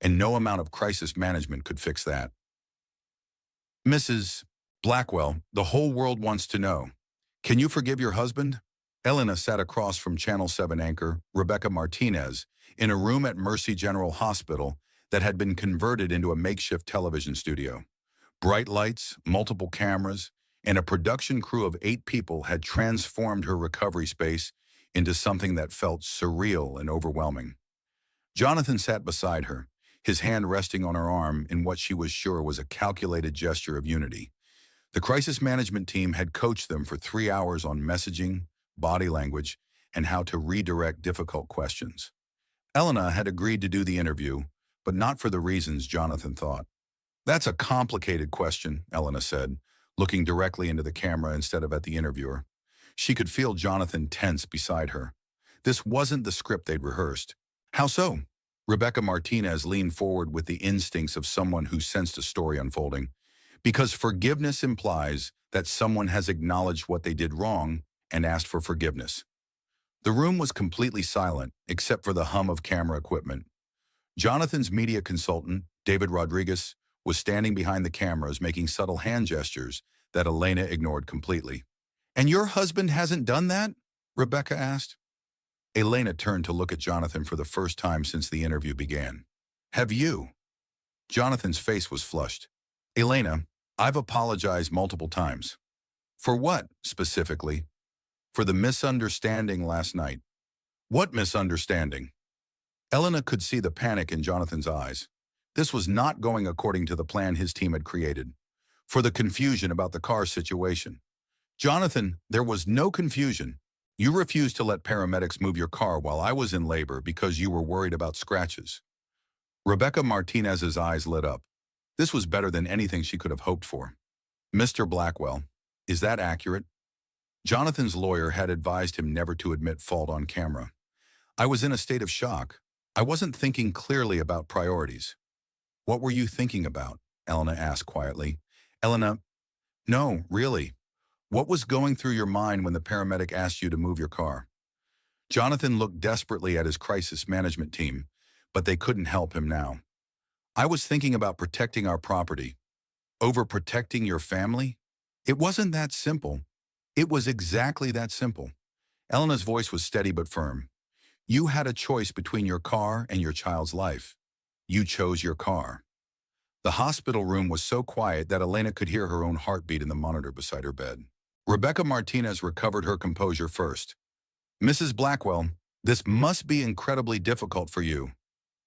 And no amount of crisis management could fix that. Mrs. Blackwell, the whole world wants to know. Can you forgive your husband? Elena sat across from Channel 7 anchor Rebecca Martinez in a room at Mercy General Hospital that had been converted into a makeshift television studio. Bright lights, multiple cameras, and a production crew of 8 people had transformed her recovery space into something that felt surreal and overwhelming. Jonathan sat beside her, his hand resting on her arm in what she was sure was a calculated gesture of unity. The crisis management team had coached them for 3 hours on messaging, body language, and how to redirect difficult questions. Elena had agreed to do the interview, but not for the reasons Jonathan thought. That's a complicated question, Elena said, looking directly into the camera instead of at the interviewer. She could feel Jonathan tense beside her. This wasn't the script they'd rehearsed. How so? Rebecca Martinez leaned forward with the instincts of someone who sensed a story unfolding. Because forgiveness implies that someone has acknowledged what they did wrong and asked for forgiveness. The room was completely silent, except for the hum of camera equipment. Jonathan's media consultant, David Rodriguez, was standing behind the cameras making subtle hand gestures that Elena ignored completely. And your husband hasn't done that? Rebecca asked. Elena turned to look at Jonathan for the first time since the interview began. Have you? Jonathan's face was flushed. Elena, I've apologized multiple times. For what, specifically? For the misunderstanding last night. What misunderstanding? Elena could see the panic in Jonathan's eyes. This was not going according to the plan his team had created. For the confusion about the car situation. Jonathan, there was no confusion. You refused to let paramedics move your car while I was in labor because you were worried about scratches. Rebecca Martinez's eyes lit up. This was better than anything she could have hoped for. Mr. Blackwell, is that accurate? Jonathan's lawyer had advised him never to admit fault on camera. I was in a state of shock. I wasn't thinking clearly about priorities. What were you thinking about? Elena asked quietly. Elena, no, really. What was going through your mind when the paramedic asked you to move your car? Jonathan looked desperately at his crisis management team, but they couldn't help him now. I was thinking about protecting our property. Over protecting your family? It wasn't that simple. It was exactly that simple. Elena's voice was steady but firm. You had a choice between your car and your child's life. You chose your car. The hospital room was so quiet that Elena could hear her own heartbeat in the monitor beside her bed. Rebecca Martinez recovered her composure first. Mrs. Blackwell, this must be incredibly difficult for you.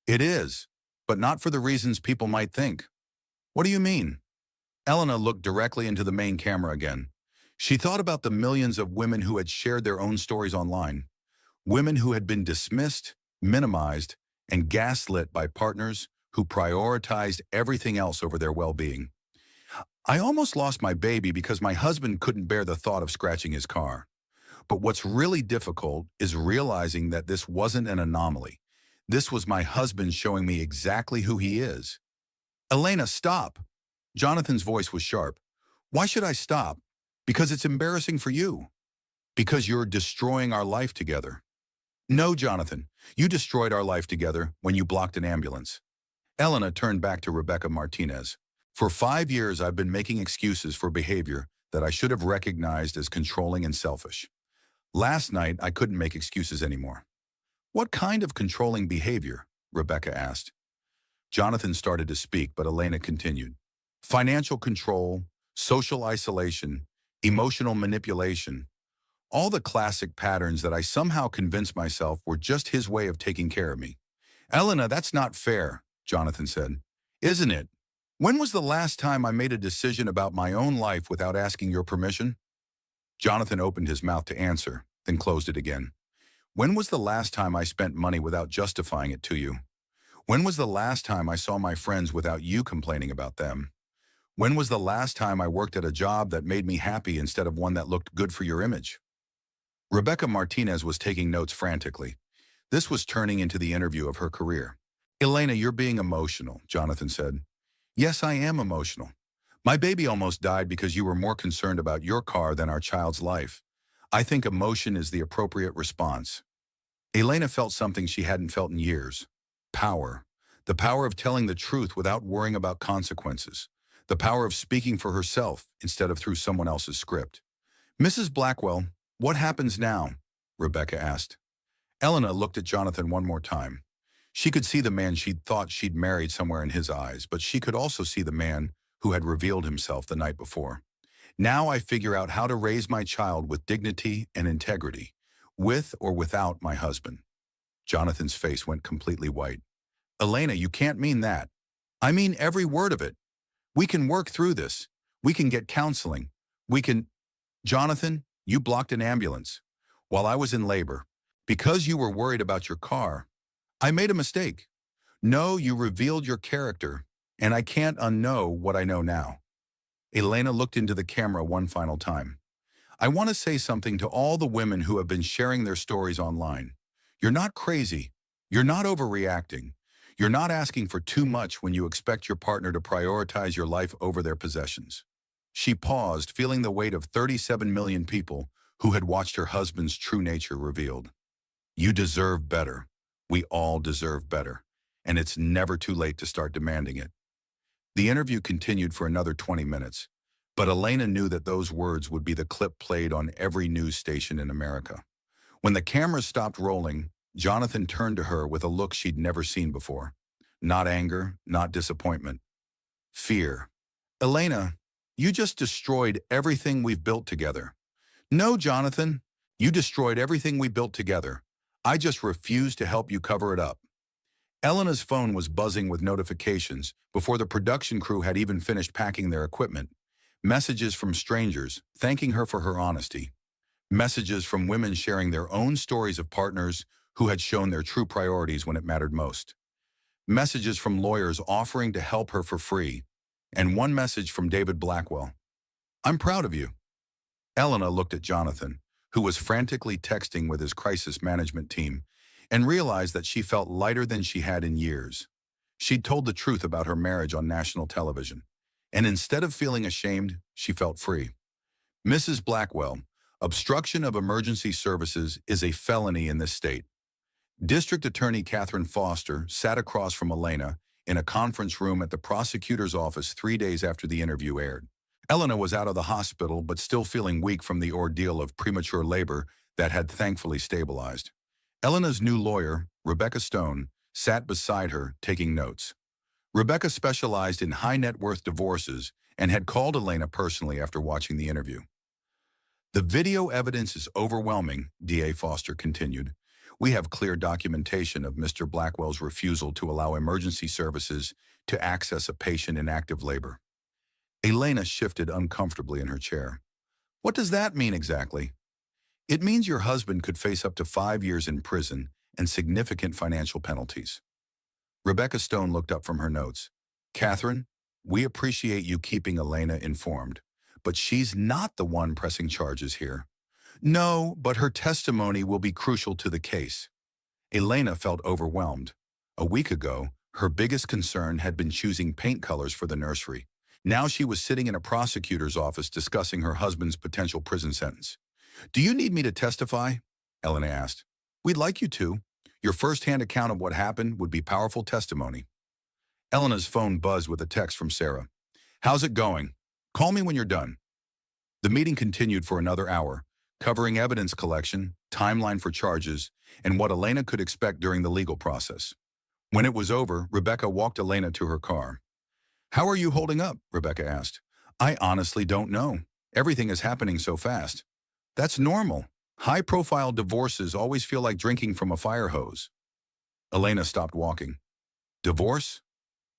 It is, but not for the reasons people might think. What do you mean? Elena looked directly into the main camera again. She thought about the millions of women who had shared their own stories online. Women who had been dismissed, minimized, and gaslit by partners who prioritized everything else over their well-being. I almost lost my baby because my husband couldn't bear the thought of scratching his car. But what's really difficult is realizing that this wasn't an anomaly. This was my husband showing me exactly who he is. Elena, stop! Jonathan's voice was sharp. Why should I stop? Because it's embarrassing for you. Because you're destroying our life together. No, Jonathan, you destroyed our life together when you blocked an ambulance. Elena turned back to Rebecca Martinez. For 5 years, I've been making excuses for behavior that I should have recognized as controlling and selfish. Last night, I couldn't make excuses anymore. What kind of controlling behavior? Rebecca asked. Jonathan started to speak, but Elena continued. Financial control, social isolation, emotional manipulation, all the classic patterns that I somehow convinced myself were just his way of taking care of me. Elena, that's not fair, Jonathan said. Isn't it? When was the last time I made a decision about my own life without asking your permission? Jonathan opened his mouth to answer, then closed it again. When was the last time I spent money without justifying it to you? When was the last time I saw my friends without you complaining about them? When was the last time I worked at a job that made me happy instead of one that looked good for your image? Rebecca Martinez was taking notes frantically. This was turning into the interview of her career. Elena, you're being emotional, Jonathan said. Yes, I am emotional. My baby almost died because you were more concerned about your car than our child's life. I think emotion is the appropriate response. Elena felt something she hadn't felt in years. Power. The power of telling the truth without worrying about consequences. The power of speaking for herself instead of through someone else's script. Mrs. Blackwell, what happens now? Rebecca asked. Elena looked at Jonathan one more time. She could see the man she'd thought she'd married somewhere in his eyes, but she could also see the man who had revealed himself the night before. Now I figure out how to raise my child with dignity and integrity, with or without my husband. Jonathan's face went completely white. Elena, you can't mean that. I mean every word of it. We can work through this. We can get counseling. We can... Jonathan, you blocked an ambulance while I was in labor. Because you were worried about your car, I made a mistake. No, you revealed your character, and I can't unknow what I know now. Elena looked into the camera one final time. I want to say something to all the women who have been sharing their stories online. You're not crazy. You're not overreacting. You're not asking for too much when you expect your partner to prioritize your life over their possessions. She paused, feeling the weight of 37 million people who had watched her husband's true nature revealed. You deserve better. We all deserve better. And it's never too late to start demanding it. The interview continued for another 20 minutes, but Elena knew that those words would be the clip played on every news station in America. When the cameras stopped rolling, Jonathan turned to her with a look she'd never seen before. Not anger, not disappointment. Fear. Elena, you just destroyed everything we've built together. No, Jonathan, you destroyed everything we built together. I just refuse to help you cover it up. Elena's phone was buzzing with notifications before the production crew had even finished packing their equipment. Messages from strangers thanking her for her honesty. Messages from women sharing their own stories of partners who had shown their true priorities when it mattered most. Messages from lawyers offering to help her for free. And one message from David Blackwell. I'm proud of you. Elena looked at Jonathan, who was frantically texting with his crisis management team, and realized that she felt lighter than she had in years. She'd told the truth about her marriage on national television, and instead of feeling ashamed, she felt free. Mrs. Blackwell, obstruction of emergency services is a felony in this state. District Attorney Catherine Foster sat across from Elena in a conference room at the prosecutor's office 3 days after the interview aired. Elena was out of the hospital but still feeling weak from the ordeal of premature labor that had thankfully stabilized. Elena's new lawyer, Rebecca Stone, sat beside her taking notes. Rebecca specialized in high-net-worth divorces and had called Elena personally after watching the interview. The video evidence is overwhelming, DA Foster continued. We have clear documentation of Mr. Blackwell's refusal to allow emergency services to access a patient in active labor. Elena shifted uncomfortably in her chair. What does that mean exactly? It means your husband could face up to 5 years in prison and significant financial penalties. Rebecca Stone looked up from her notes. Catherine, we appreciate you keeping Elena informed, but she's not the one pressing charges here. No, but her testimony will be crucial to the case. Elena felt overwhelmed. A week ago, her biggest concern had been choosing paint colors for the nursery. Now she was sitting in a prosecutor's office discussing her husband's potential prison sentence. Do you need me to testify? Elena asked. We'd like you to. Your first-hand account of what happened would be powerful testimony. Elena's phone buzzed with a text from Sarah. How's it going? Call me when you're done. The meeting continued for another hour, covering evidence collection, timeline for charges, and what Elena could expect during the legal process. When it was over, Rebecca walked Elena to her car. How are you holding up? Rebecca asked. I honestly don't know. Everything is happening so fast. That's normal. High-profile divorces always feel like drinking from a fire hose. Elena stopped walking. Divorce?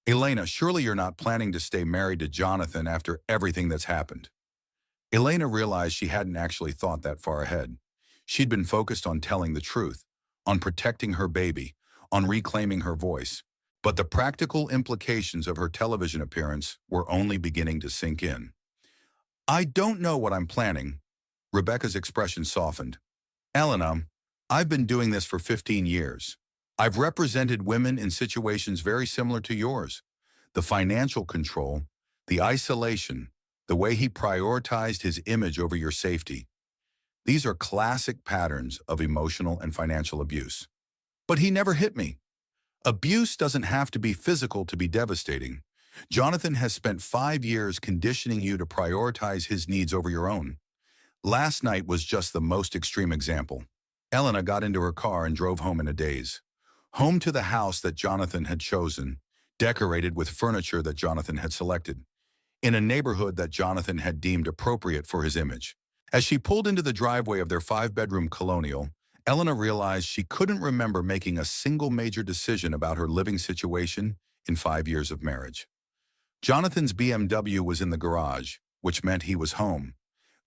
Elena, surely you're not planning to stay married to Jonathan after everything that's happened. Elena realized she hadn't actually thought that far ahead. She'd been focused on telling the truth, on protecting her baby, on reclaiming her voice. But the practical implications of her television appearance were only beginning to sink in. I don't know what I'm planning. Rebecca's expression softened. Elena, I've been doing this for 15 years. I've represented women in situations very similar to yours. The financial control, the isolation, the way he prioritized his image over your safety. These are classic patterns of emotional and financial abuse. But he never hit me. Abuse doesn't have to be physical to be devastating. Jonathan has spent 5 years conditioning you to prioritize his needs over your own. Last night was just the most extreme example. Elena got into her car and drove home in a daze. Home to the house that Jonathan had chosen, decorated with furniture that Jonathan had selected, in a neighborhood that Jonathan had deemed appropriate for his image. As she pulled into the driveway of their 5-bedroom colonial, Elena realized she couldn't remember making a single major decision about her living situation in 5 years of marriage. Jonathan's BMW was in the garage, which meant he was home.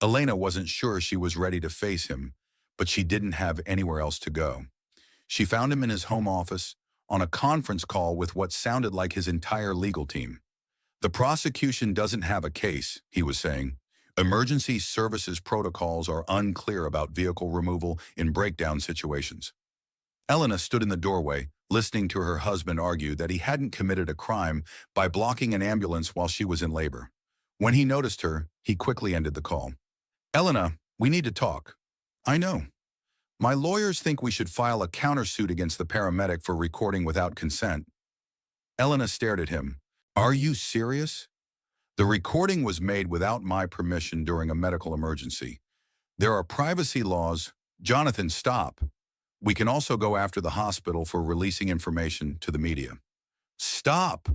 Elena wasn't sure she was ready to face him, but she didn't have anywhere else to go. She found him in his home office, on a conference call with what sounded like his entire legal team. The prosecution doesn't have a case, he was saying. Emergency services protocols are unclear about vehicle removal in breakdown situations. Elena stood in the doorway, listening to her husband argue that he hadn't committed a crime by blocking an ambulance while she was in labor. When he noticed her, he quickly ended the call. Elena, we need to talk. I know. My lawyers think we should file a countersuit against the paramedic for recording without consent. Elena stared at him. Are you serious? The recording was made without my permission during a medical emergency. There are privacy laws. Jonathan, stop. We can also go after the hospital for releasing information to the media. Stop!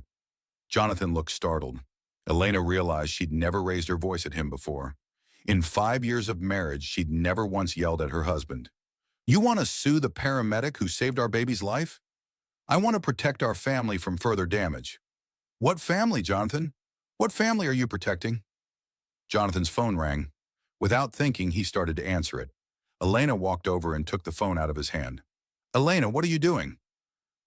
Jonathan looked startled. Elena realized she'd never raised her voice at him before. In 5 years of marriage, she'd never once yelled at her husband. You want to sue the paramedic who saved our baby's life? I want to protect our family from further damage. What family, Jonathan? What family are you protecting? Jonathan's phone rang. Without thinking, he started to answer it. Elena walked over and took the phone out of his hand. Elena, what are you doing?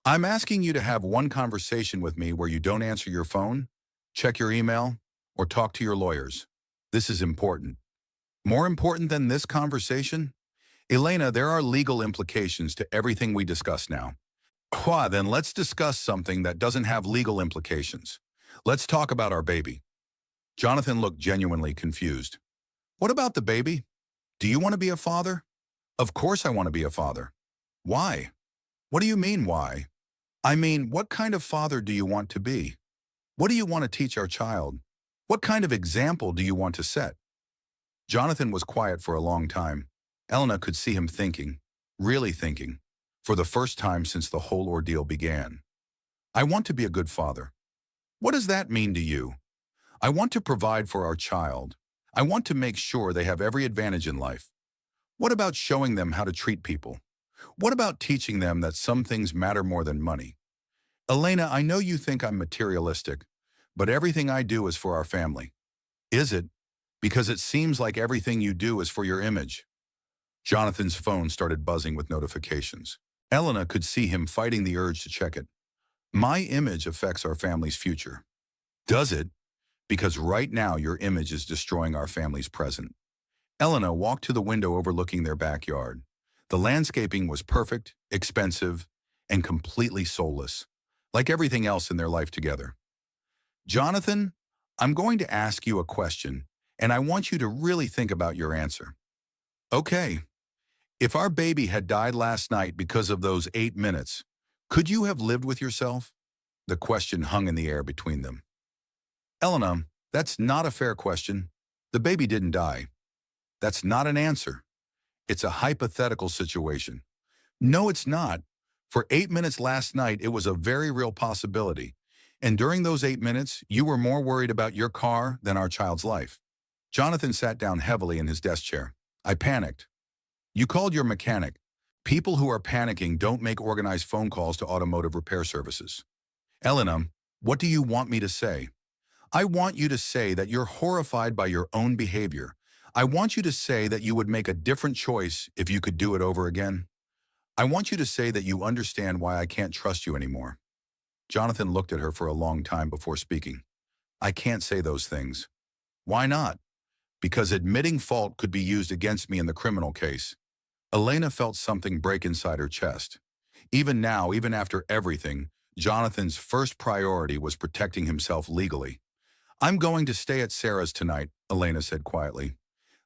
I'm asking you to have one conversation with me where you don't answer your phone, check your email, or talk to your lawyers. This is important. More important than this conversation? Elena, there are legal implications to everything we discuss now. Then let's discuss something that doesn't have legal implications. Let's talk about our baby. Jonathan looked genuinely confused. What about the baby? Do you want to be a father? Of course I want to be a father. Why? What do you mean, why? I mean, what kind of father do you want to be? What do you want to teach our child? What kind of example do you want to set? Jonathan was quiet for a long time. Elena could see him thinking, really thinking, for the first time since the whole ordeal began. I want to be a good father. What does that mean to you? I want to provide for our child. I want to make sure they have every advantage in life. What about showing them how to treat people? What about teaching them that some things matter more than money? Elena, I know you think I'm materialistic, but everything I do is for our family. Is it? Because it seems like everything you do is for your image. Jonathan's phone started buzzing with notifications. Elena could see him fighting the urge to check it. My image affects our family's future. Does it? Because right now your image is destroying our family's present. Elena walked to the window overlooking their backyard. The landscaping was perfect, expensive, and completely soulless, like everything else in their life together. Jonathan, I'm going to ask you a question, and I want you to really think about your answer. Okay, if our baby had died last night because of those 8 minutes, could you have lived with yourself? The question hung in the air between them. Elena, that's not a fair question. The baby didn't die. That's not an answer. It's a hypothetical situation. No, it's not. For 8 minutes last night, it was a very real possibility. And during those 8 minutes, you were more worried about your car than our child's life. Jonathan sat down heavily in his desk chair. I panicked. You called your mechanic. People who are panicking don't make organized phone calls to automotive repair services. Elena, what do you want me to say? I want you to say that you're horrified by your own behavior. I want you to say that you would make a different choice if you could do it over again. I want you to say that you understand why I can't trust you anymore. Jonathan looked at her for a long time before speaking. I can't say those things. Why not? Because admitting fault could be used against me in the criminal case. Elena felt something break inside her chest. Even now, even after everything, Jonathan's first priority was protecting himself legally. I'm going to stay at Sarah's tonight, Elena said quietly.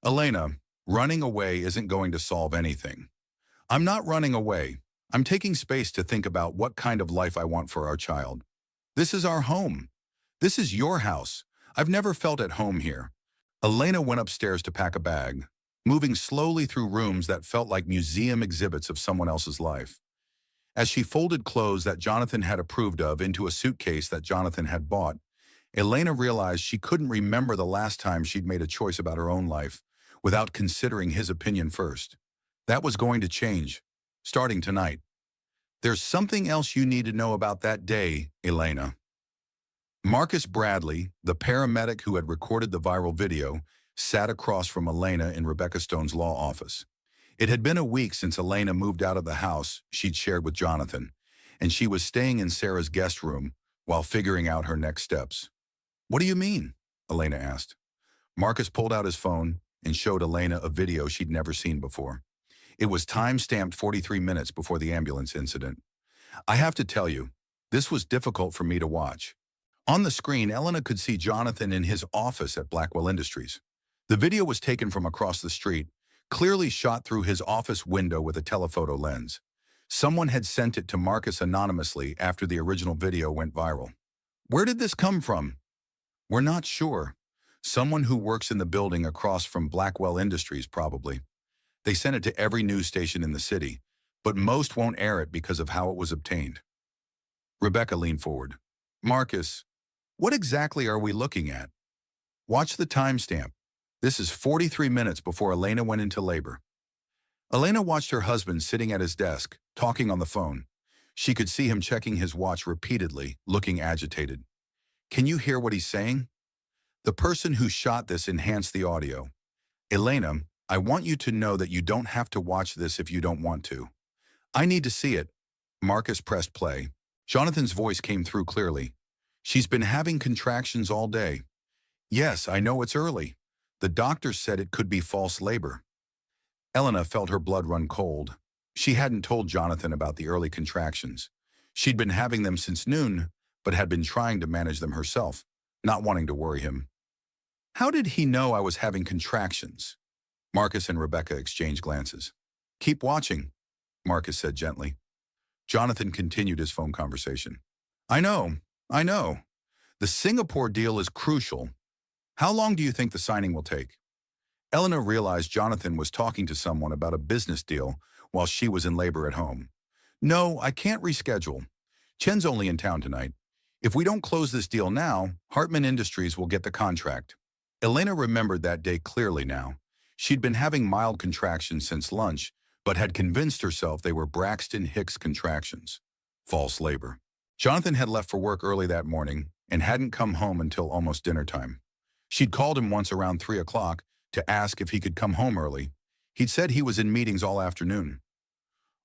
Elena, running away isn't going to solve anything. I'm not running away. I'm taking space to think about what kind of life I want for our child. This is our home. This is your house. I've never felt at home here. Elena went upstairs to pack a bag, moving slowly through rooms that felt like museum exhibits of someone else's life. As she folded clothes that Jonathan had approved of into a suitcase that Jonathan had bought, Elena realized she couldn't remember the last time she'd made a choice about her own life without considering his opinion first. That was going to change, starting tonight. There's something else you need to know about that day, Elena. Marcus Bradley, the paramedic who had recorded the viral video, sat across from Elena in Rebecca Stone's law office. It had been a week since Elena moved out of the house she'd shared with Jonathan, and she was staying in Sarah's guest room while figuring out her next steps. What do you mean? Elena asked. Marcus pulled out his phone and showed Elena a video she'd never seen before. It was time-stamped 43 minutes before the ambulance incident. I have to tell you, this was difficult for me to watch. On the screen, Elena could see Jonathan in his office at Blackwell Industries. The video was taken from across the street, clearly shot through his office window with a telephoto lens. Someone had sent it to Marcus anonymously after the original video went viral. Where did this come from? We're not sure. Someone who works in the building across from Blackwell Industries, probably. They sent it to every news station in the city, but most won't air it because of how it was obtained. Rebecca leaned forward. Marcus, what exactly are we looking at? Watch the timestamp. This is 43 minutes before Elena went into labor. Elena watched her husband sitting at his desk, talking on the phone. She could see him checking his watch repeatedly, looking agitated. Can you hear what he's saying? The person who shot this enhanced the audio. Elena, I want you to know that you don't have to watch this if you don't want to. I need to see it. Marcus pressed play. Jonathan's voice came through clearly. She's been having contractions all day. Yes, I know it's early. The doctor said it could be false labor. Elena felt her blood run cold. She hadn't told Jonathan about the early contractions. She'd been having them since noon, but had been trying to manage them herself, not wanting to worry him. How did he know I was having contractions? Marcus and Rebecca exchanged glances. Keep watching, Marcus said gently. Jonathan continued his phone conversation. I know, I know. The Singapore deal is crucial. How long do you think the signing will take? Elena realized Jonathan was talking to someone about a business deal while she was in labor at home. No, I can't reschedule. Chen's only in town tonight. If we don't close this deal now, Hartman Industries will get the contract. Elena remembered that day clearly now. She'd been having mild contractions since lunch, but had convinced herself they were Braxton Hicks contractions. False labor. Jonathan had left for work early that morning and hadn't come home until almost dinner time. She'd called him once around 3 o'clock to ask if he could come home early. He'd said he was in meetings all afternoon.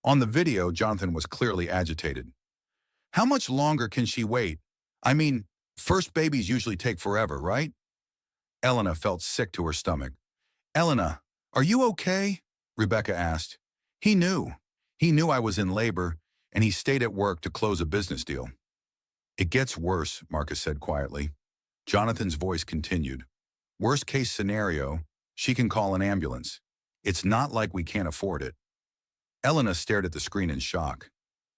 On the video, Jonathan was clearly agitated. How much longer can she wait? I mean, first babies usually take forever, right? Elena felt sick to her stomach. Elena, are you okay? Rebecca asked. He knew. He knew I was in labor, and he stayed at work to close a business deal. It gets worse, Marcus said quietly. Jonathan's voice continued. Worst case scenario, she can call an ambulance. It's not like we can't afford it. Elena stared at the screen in shock.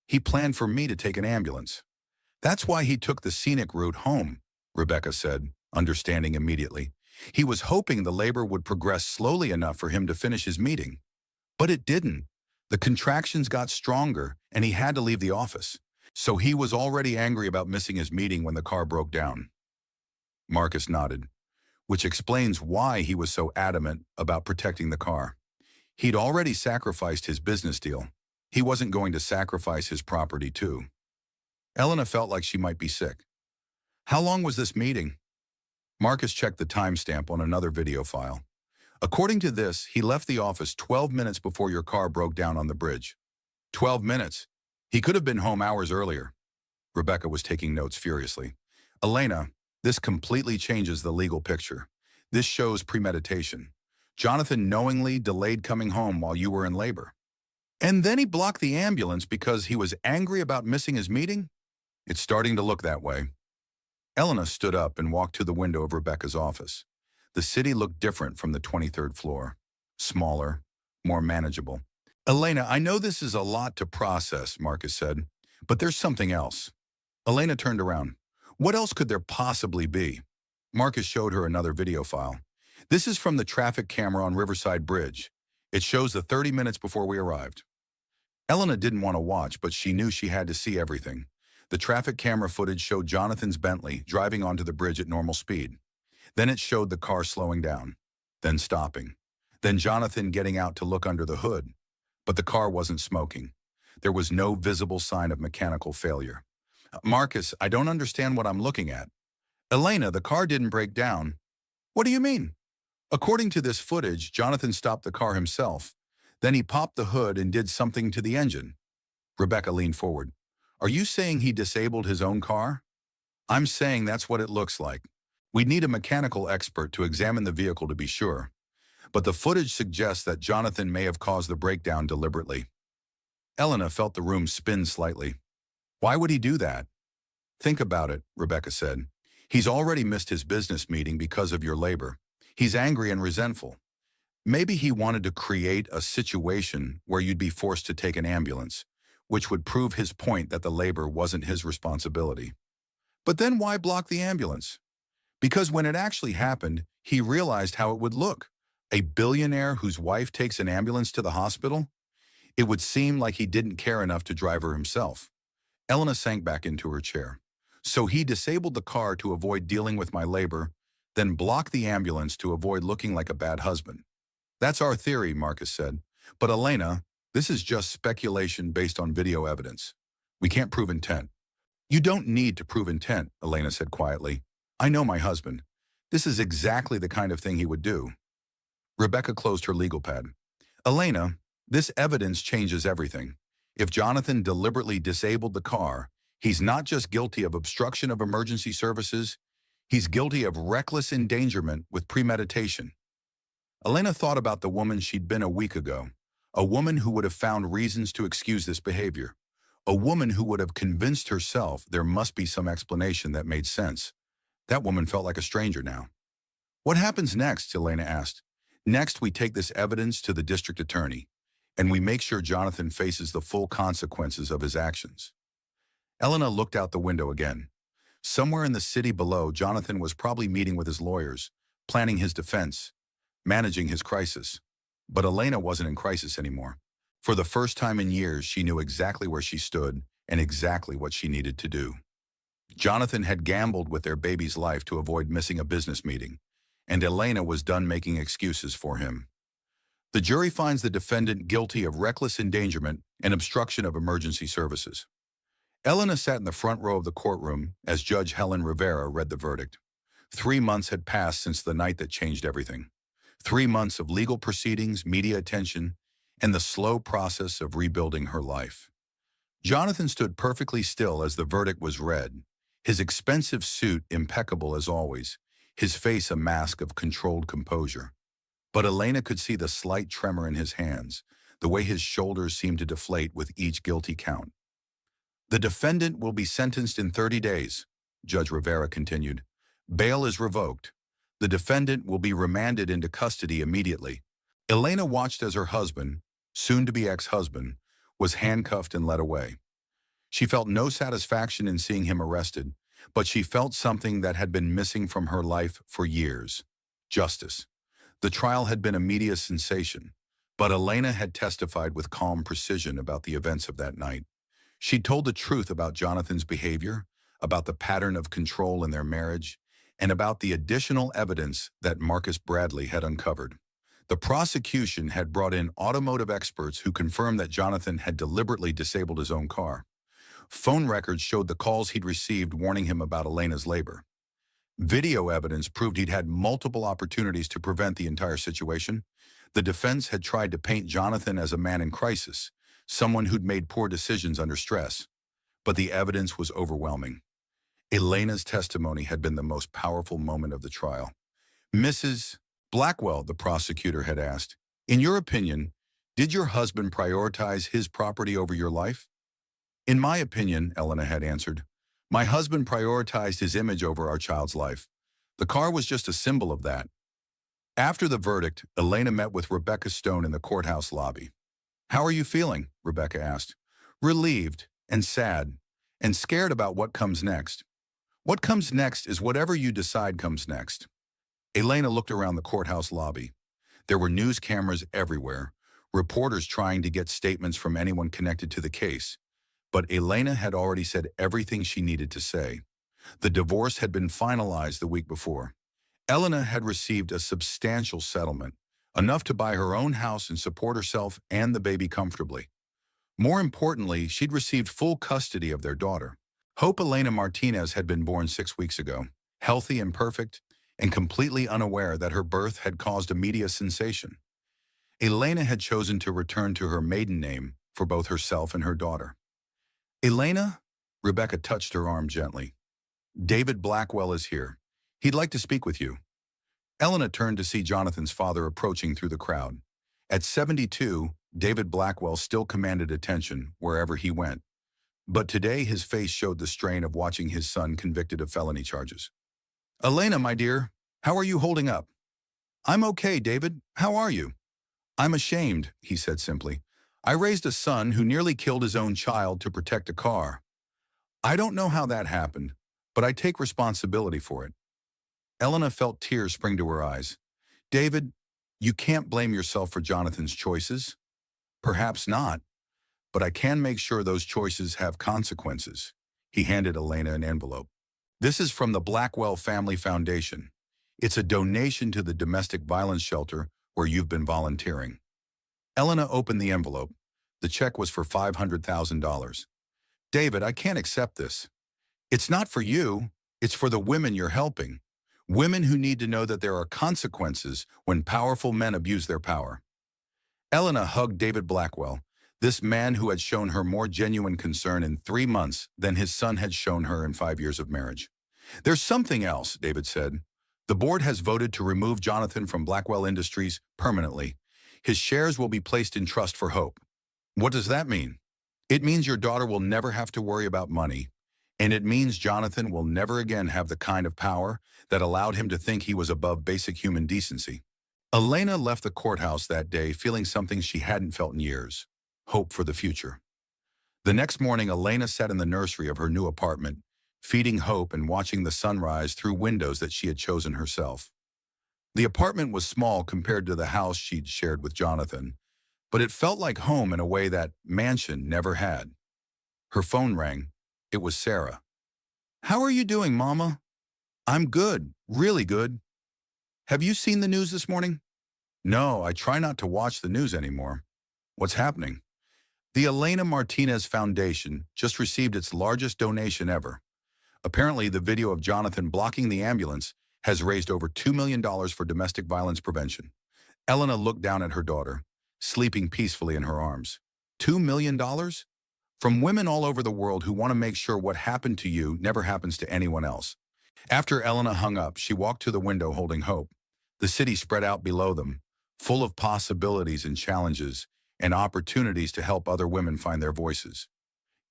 He planned for me to take an ambulance. That's why he took the scenic route home, Rebecca said, understanding immediately. He was hoping the labor would progress slowly enough for him to finish his meeting. But it didn't. The contractions got stronger, and he had to leave the office. So he was already angry about missing his meeting when the car broke down. Marcus nodded, which explains why he was so adamant about protecting the car. He'd already sacrificed his business deal. He wasn't going to sacrifice his property too. Elena felt like she might be sick. How long was this meeting? Marcus checked the timestamp on another video file. According to this, he left the office 12 minutes before your car broke down on the bridge. 12 minutes? He could have been home hours earlier. Rebecca was taking notes furiously. Elena, this completely changes the legal picture. This shows premeditation. Jonathan knowingly delayed coming home while you were in labor. And then he blocked the ambulance because he was angry about missing his meeting? It's starting to look that way. Elena stood up and walked to the window of Rebecca's office. The city looked different from the 23rd floor. Smaller, more manageable. Elena, I know this is a lot to process, Marcus said, but there's something else. Elena turned around. What else could there possibly be? Marcus showed her another video file. This is from the traffic camera on Riverside Bridge. It shows the 30 minutes before we arrived. Elena didn't want to watch, but she knew she had to see everything. The traffic camera footage showed Jonathan's Bentley driving onto the bridge at normal speed. Then it showed the car slowing down, then stopping. Then Jonathan getting out to look under the hood. But the car wasn't smoking. There was no visible sign of mechanical failure. Marcus, I don't understand what I'm looking at. Elena, the car didn't break down. What do you mean? According to this footage, Jonathan stopped the car himself. Then he popped the hood and did something to the engine. Rebecca leaned forward. Are you saying he disabled his own car? I'm saying that's what it looks like. We'd need a mechanical expert to examine the vehicle to be sure. But the footage suggests that Jonathan may have caused the breakdown deliberately. Elena felt the room spin slightly. Why would he do that? Think about it, Rebecca said. He's already missed his business meeting because of your labor. He's angry and resentful. Maybe he wanted to create a situation where you'd be forced to take an ambulance, which would prove his point that the labor wasn't his responsibility. But then why block the ambulance? Because when it actually happened, he realized how it would look. A billionaire whose wife takes an ambulance to the hospital? It would seem like he didn't care enough to drive her himself. Elena sank back into her chair. So he disabled the car to avoid dealing with my labor, then blocked the ambulance to avoid looking like a bad husband. That's our theory, Marcus said. But Elena, this is just speculation based on video evidence. We can't prove intent. You don't need to prove intent, Elena said quietly. I know my husband. This is exactly the kind of thing he would do. Rebecca closed her legal pad. Elena, this evidence changes everything. If Jonathan deliberately disabled the car, he's not just guilty of obstruction of emergency services, he's guilty of reckless endangerment with premeditation. Elena thought about the woman she'd been a week ago, a woman who would have found reasons to excuse this behavior, a woman who would have convinced herself there must be some explanation that made sense. That woman felt like a stranger now. What happens next? Elena asked. Next, we take this evidence to the district attorney, and we make sure Jonathan faces the full consequences of his actions. Elena looked out the window again. Somewhere in the city below, Jonathan was probably meeting with his lawyers, planning his defense, managing his crisis. But Elena wasn't in crisis anymore. For the first time in years, she knew exactly where she stood and exactly what she needed to do. Jonathan had gambled with their baby's life to avoid missing a business meeting, and Elena was done making excuses for him. The jury finds the defendant guilty of reckless endangerment and obstruction of emergency services. Elena sat in the front row of the courtroom as Judge Helen Rivera read the verdict. 3 months had passed since the night that changed everything. 3 months of legal proceedings, media attention, and the slow process of rebuilding her life. Jonathan stood perfectly still as the verdict was read, his expensive suit impeccable as always, his face a mask of controlled composure. But Elena could see the slight tremor in his hands, the way his shoulders seemed to deflate with each guilty count. The defendant will be sentenced in 30 days, Judge Rivera continued. Bail is revoked. The defendant will be remanded into custody immediately. Elena watched as her husband, soon-to-be ex-husband, was handcuffed and led away. She felt no satisfaction in seeing him arrested, but she felt something that had been missing from her life for years: justice. The trial had been a media sensation, but Elena had testified with calm precision about the events of that night. She'd told the truth about Jonathan's behavior, about the pattern of control in their marriage, and about the additional evidence that Marcus Bradley had uncovered. The prosecution had brought in automotive experts who confirmed that Jonathan had deliberately disabled his own car. Phone records showed the calls he'd received warning him about Elena's labor. Video evidence proved he'd had multiple opportunities to prevent the entire situation. The defense had tried to paint Jonathan as a man in crisis, someone who'd made poor decisions under stress. But the evidence was overwhelming. Elena's testimony had been the most powerful moment of the trial. Mrs. Blackwell, the prosecutor had asked, in your opinion, did your husband prioritize his property over your life? In my opinion, Elena had answered, my husband prioritized his image over our child's life. The car was just a symbol of that. After the verdict, Elena met with Rebecca Stone in the courthouse lobby. How are you feeling? Rebecca asked. Relieved and sad and scared about what comes next. What comes next is whatever you decide comes next. Elena looked around the courthouse lobby. There were news cameras everywhere, reporters trying to get statements from anyone connected to the case. But Elena had already said everything she needed to say. The divorce had been finalized the week before. Elena had received a substantial settlement, enough to buy her own house and support herself and the baby comfortably. More importantly, she'd received full custody of their daughter. Hope Elena Martinez had been born 6 weeks ago, healthy and perfect, and completely unaware that her birth had caused a media sensation. Elena had chosen to return to her maiden name for both herself and her daughter. Elena? Rebecca touched her arm gently. David Blackwell is here. He'd like to speak with you. Elena turned to see Jonathan's father approaching through the crowd. At 72, David Blackwell still commanded attention wherever he went. But today his face showed the strain of watching his son convicted of felony charges. Elena, my dear, how are you holding up? I'm okay, David. How are you? I'm ashamed, he said simply. I raised a son who nearly killed his own child to protect a car. I don't know how that happened, but I take responsibility for it. Elena felt tears spring to her eyes. David, you can't blame yourself for Jonathan's choices. Perhaps not, but I can make sure those choices have consequences. He handed Elena an envelope. This is from the Blackwell Family Foundation. It's a donation to the domestic violence shelter where you've been volunteering. Elena opened the envelope. The check was for $500,000. David, I can't accept this. It's not for you. It's for the women you're helping. Women who need to know that there are consequences when powerful men abuse their power. Elena hugged David Blackwell, this man who had shown her more genuine concern in 3 months than his son had shown her in 5 years of marriage. There's something else, David said. The board has voted to remove Jonathan from Blackwell Industries permanently. His shares will be placed in trust for Hope. What does that mean? It means your daughter will never have to worry about money, And it means Jonathan will never again have the kind of power that allowed him to think he was above basic human decency. Elena left the courthouse that day feeling something she hadn't felt in years: hope for the future. The next morning, Elena sat in the nursery of her new apartment, feeding hope and watching the sunrise through windows that she had chosen herself. The apartment was small compared to the house she'd shared with Jonathan, but it felt like home in a way that mansion never had. Her phone rang. It was Sarah. "How are you doing, Mama?" "I'm good, really good." "Have you seen the news this morning?" "No, I try not to watch the news anymore." "What's happening?" "The Elena Martinez Foundation just received its largest donation ever. Apparently, the video of Jonathan blocking the ambulance has raised over $2 million for domestic violence prevention." Elena looked down at her daughter, sleeping peacefully in her arms. $2 million? From women all over the world who want to make sure what happened to you never happens to anyone else. After Elena hung up, she walked to the window holding hope. The city spread out below them, full of possibilities and challenges, and opportunities to help other women find their voices.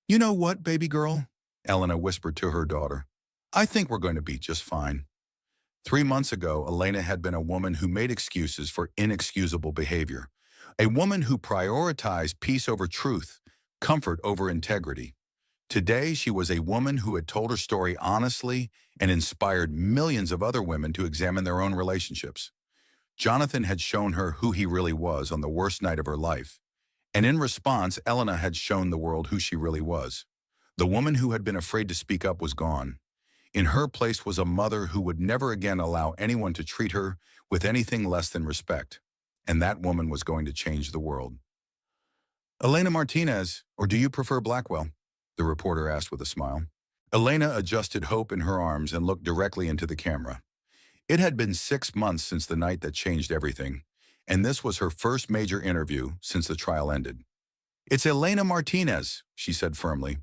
"You know what, baby girl?" Elena whispered to her daughter. "I think we're going to be just fine." 3 months ago, Elena had been a woman who made excuses for inexcusable behavior, a woman who prioritized peace over truth, comfort over integrity. Today, she was a woman who had told her story honestly and inspired millions of other women to examine their own relationships. Jonathan had shown her who he really was on the worst night of her life, and in response, Elena had shown the world who she really was. The woman who had been afraid to speak up was gone. In her place was a mother who would never again allow anyone to treat her with anything less than respect. And that woman was going to change the world. "Elena Martinez, or do you prefer Blackwell?" the reporter asked with a smile. Elena adjusted hope in her arms and looked directly into the camera. It had been 6 months since the night that changed everything, and this was her first major interview since the trial ended. "It's Elena Martinez," she said firmly.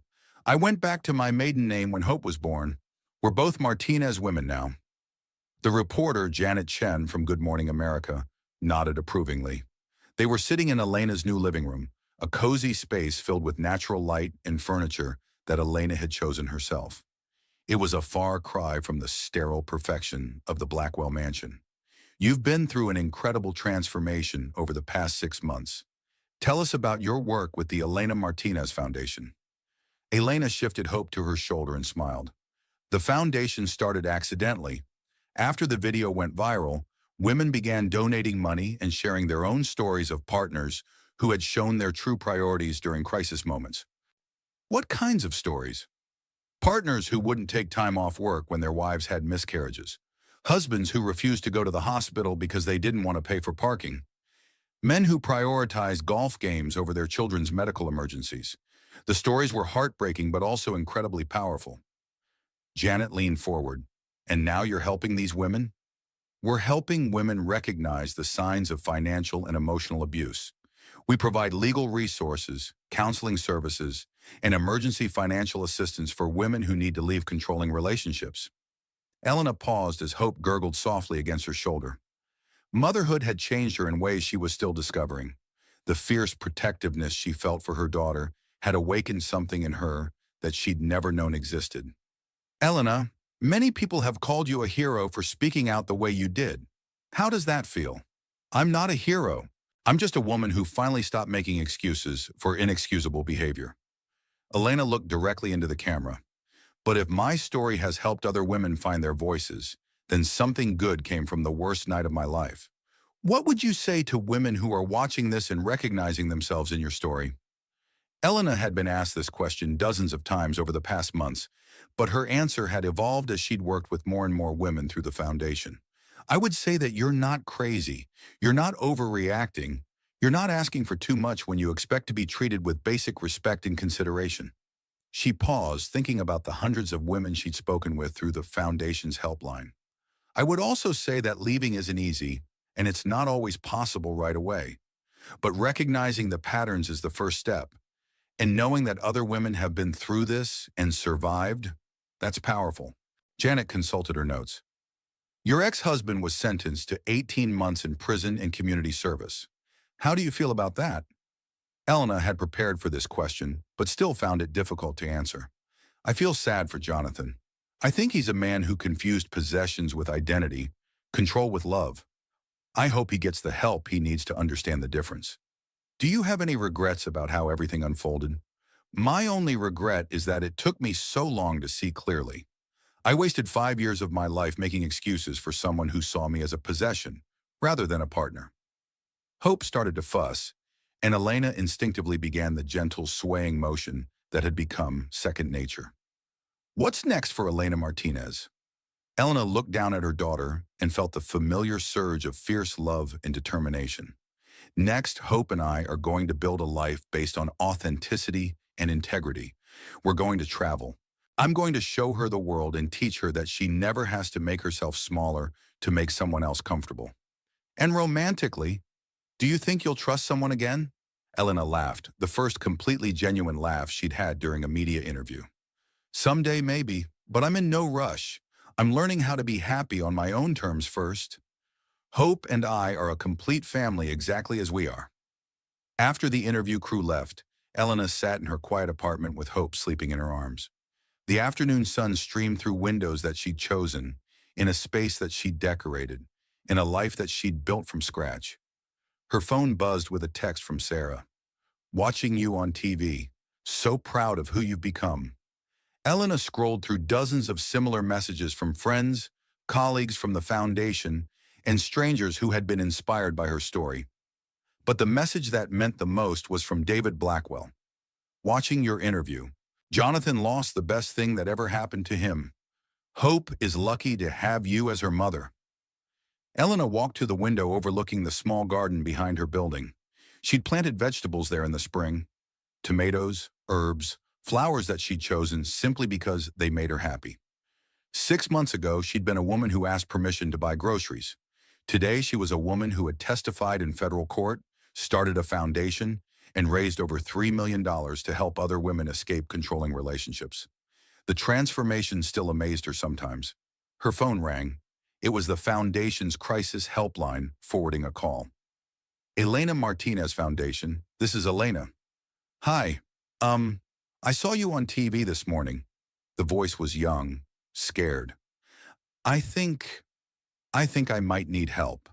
"I went back to my maiden name when Hope was born. We're both Martinez women now." The reporter, Janet Chen from Good Morning America, nodded approvingly. They were sitting in Elena's new living room, a cozy space filled with natural light and furniture that Elena had chosen herself. It was a far cry from the sterile perfection of the Blackwell mansion. "You've been through an incredible transformation over the past 6 months. Tell us about your work with the Elena Martinez Foundation." Elena shifted hope to her shoulder and smiled. "The foundation started accidentally. After the video went viral, women began donating money and sharing their own stories of partners who had shown their true priorities during crisis moments." "What kinds of stories?" "Partners who wouldn't take time off work when their wives had miscarriages. Husbands who refused to go to the hospital because they didn't want to pay for parking. Men who prioritized golf games over their children's medical emergencies. The stories were heartbreaking but also incredibly powerful." Janet leaned forward. "And now you're helping these women?" "We're helping women recognize the signs of financial and emotional abuse. We provide legal resources, counseling services, and emergency financial assistance for women who need to leave controlling relationships." Elena paused as hope gurgled softly against her shoulder. Motherhood had changed her in ways she was still discovering. The fierce protectiveness she felt for her daughter had awakened something in her that she'd never known existed. "Elena, many people have called you a hero for speaking out the way you did. How does that feel?" "I'm not a hero. I'm just a woman who finally stopped making excuses for inexcusable behavior." Elena looked directly into the camera. "But if my story has helped other women find their voices, then something good came from the worst night of my life. What would you say to women who are watching this and recognizing themselves in your story?" Elena had been asked this question dozens of times over the past months, but her answer had evolved as she'd worked with more and more women through the foundation. "I would say that you're not crazy. You're not overreacting. You're not asking for too much when you expect to be treated with basic respect and consideration." She paused, thinking about the hundreds of women she'd spoken with through the foundation's helpline. "I would also say that leaving isn't easy, and it's not always possible right away. But recognizing the patterns is the first step. And knowing that other women have been through this and survived, that's powerful." Janet consulted her notes. "Your ex-husband was sentenced to 18 months in prison and community service. How do you feel about that?" Elena had prepared for this question, but still found it difficult to answer. I feel sad for Jonathan. I think he's a man who confused possessions with identity, control with love. I hope he gets the help he needs to understand the difference. Do you have any regrets about how everything unfolded? My only regret is that it took me so long to see clearly. I wasted 5 years of my life making excuses for someone who saw me as a possession, rather than a partner. Hope started to fuss, and Elena instinctively began the gentle swaying motion that had become second nature. What's next for Elena Martinez? Elena looked down at her daughter and felt the familiar surge of fierce love and determination. Next, Hope and I are going to build a life based on authenticity and integrity. We're going to travel. I'm going to show her the world and teach her that she never has to make herself smaller to make someone else comfortable. And romantically, do you think you'll trust someone again? Elena laughed, the first completely genuine laugh she'd had during a media interview. Someday maybe, but I'm in no rush. I'm learning how to be happy on my own terms first. Hope and I are a complete family exactly as we are. After the interview crew left, Elena sat in her quiet apartment with Hope sleeping in her arms. The afternoon sun streamed through windows that she'd chosen, in a space that she'd decorated, in a life that she'd built from scratch. Her phone buzzed with a text from Sarah. Watching you on TV. So proud of who you've become. Elena scrolled through dozens of similar messages from friends, colleagues from the foundation, and strangers who had been inspired by her story. But the message that meant the most was from David Blackwell. Watching your interview, Jonathan lost the best thing that ever happened to him. Hope is lucky to have you as her mother. Elena walked to the window overlooking the small garden behind her building. She'd planted vegetables there in the spring, tomatoes, herbs, flowers that she'd chosen simply because they made her happy. 6 months ago, she'd been a woman who asked permission to buy groceries. Today, she was a woman who had testified in federal court, started a foundation, and raised over $3 million to help other women escape controlling relationships. The transformation still amazed her sometimes. Her phone rang. It was the foundation's crisis helpline forwarding a call. Elena Martinez Foundation, this is Elena. Hi, I saw you on TV this morning. The voice was young, scared. I think I might need help.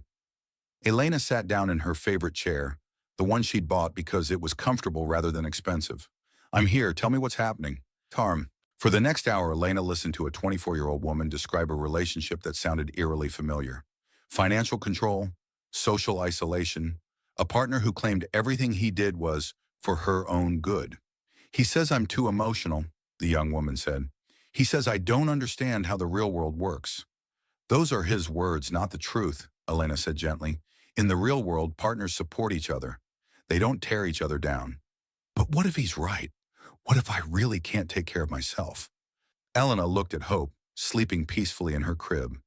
Elena sat down in her favorite chair, the one she'd bought because it was comfortable rather than expensive. I'm here, tell me what's happening. Tarm. For the next hour, Elena listened to a 24-year-old woman describe a relationship that sounded eerily familiar. Financial control, social isolation, a partner who claimed everything he did was for her own good. He says I'm too emotional, the young woman said. He says I don't understand how the real world works. Those are his words, not the truth, Elena said gently. In the real world, partners support each other. They don't tear each other down. But what if he's right? What if I really can't take care of myself? Elena looked at Hope, sleeping peacefully in her crib.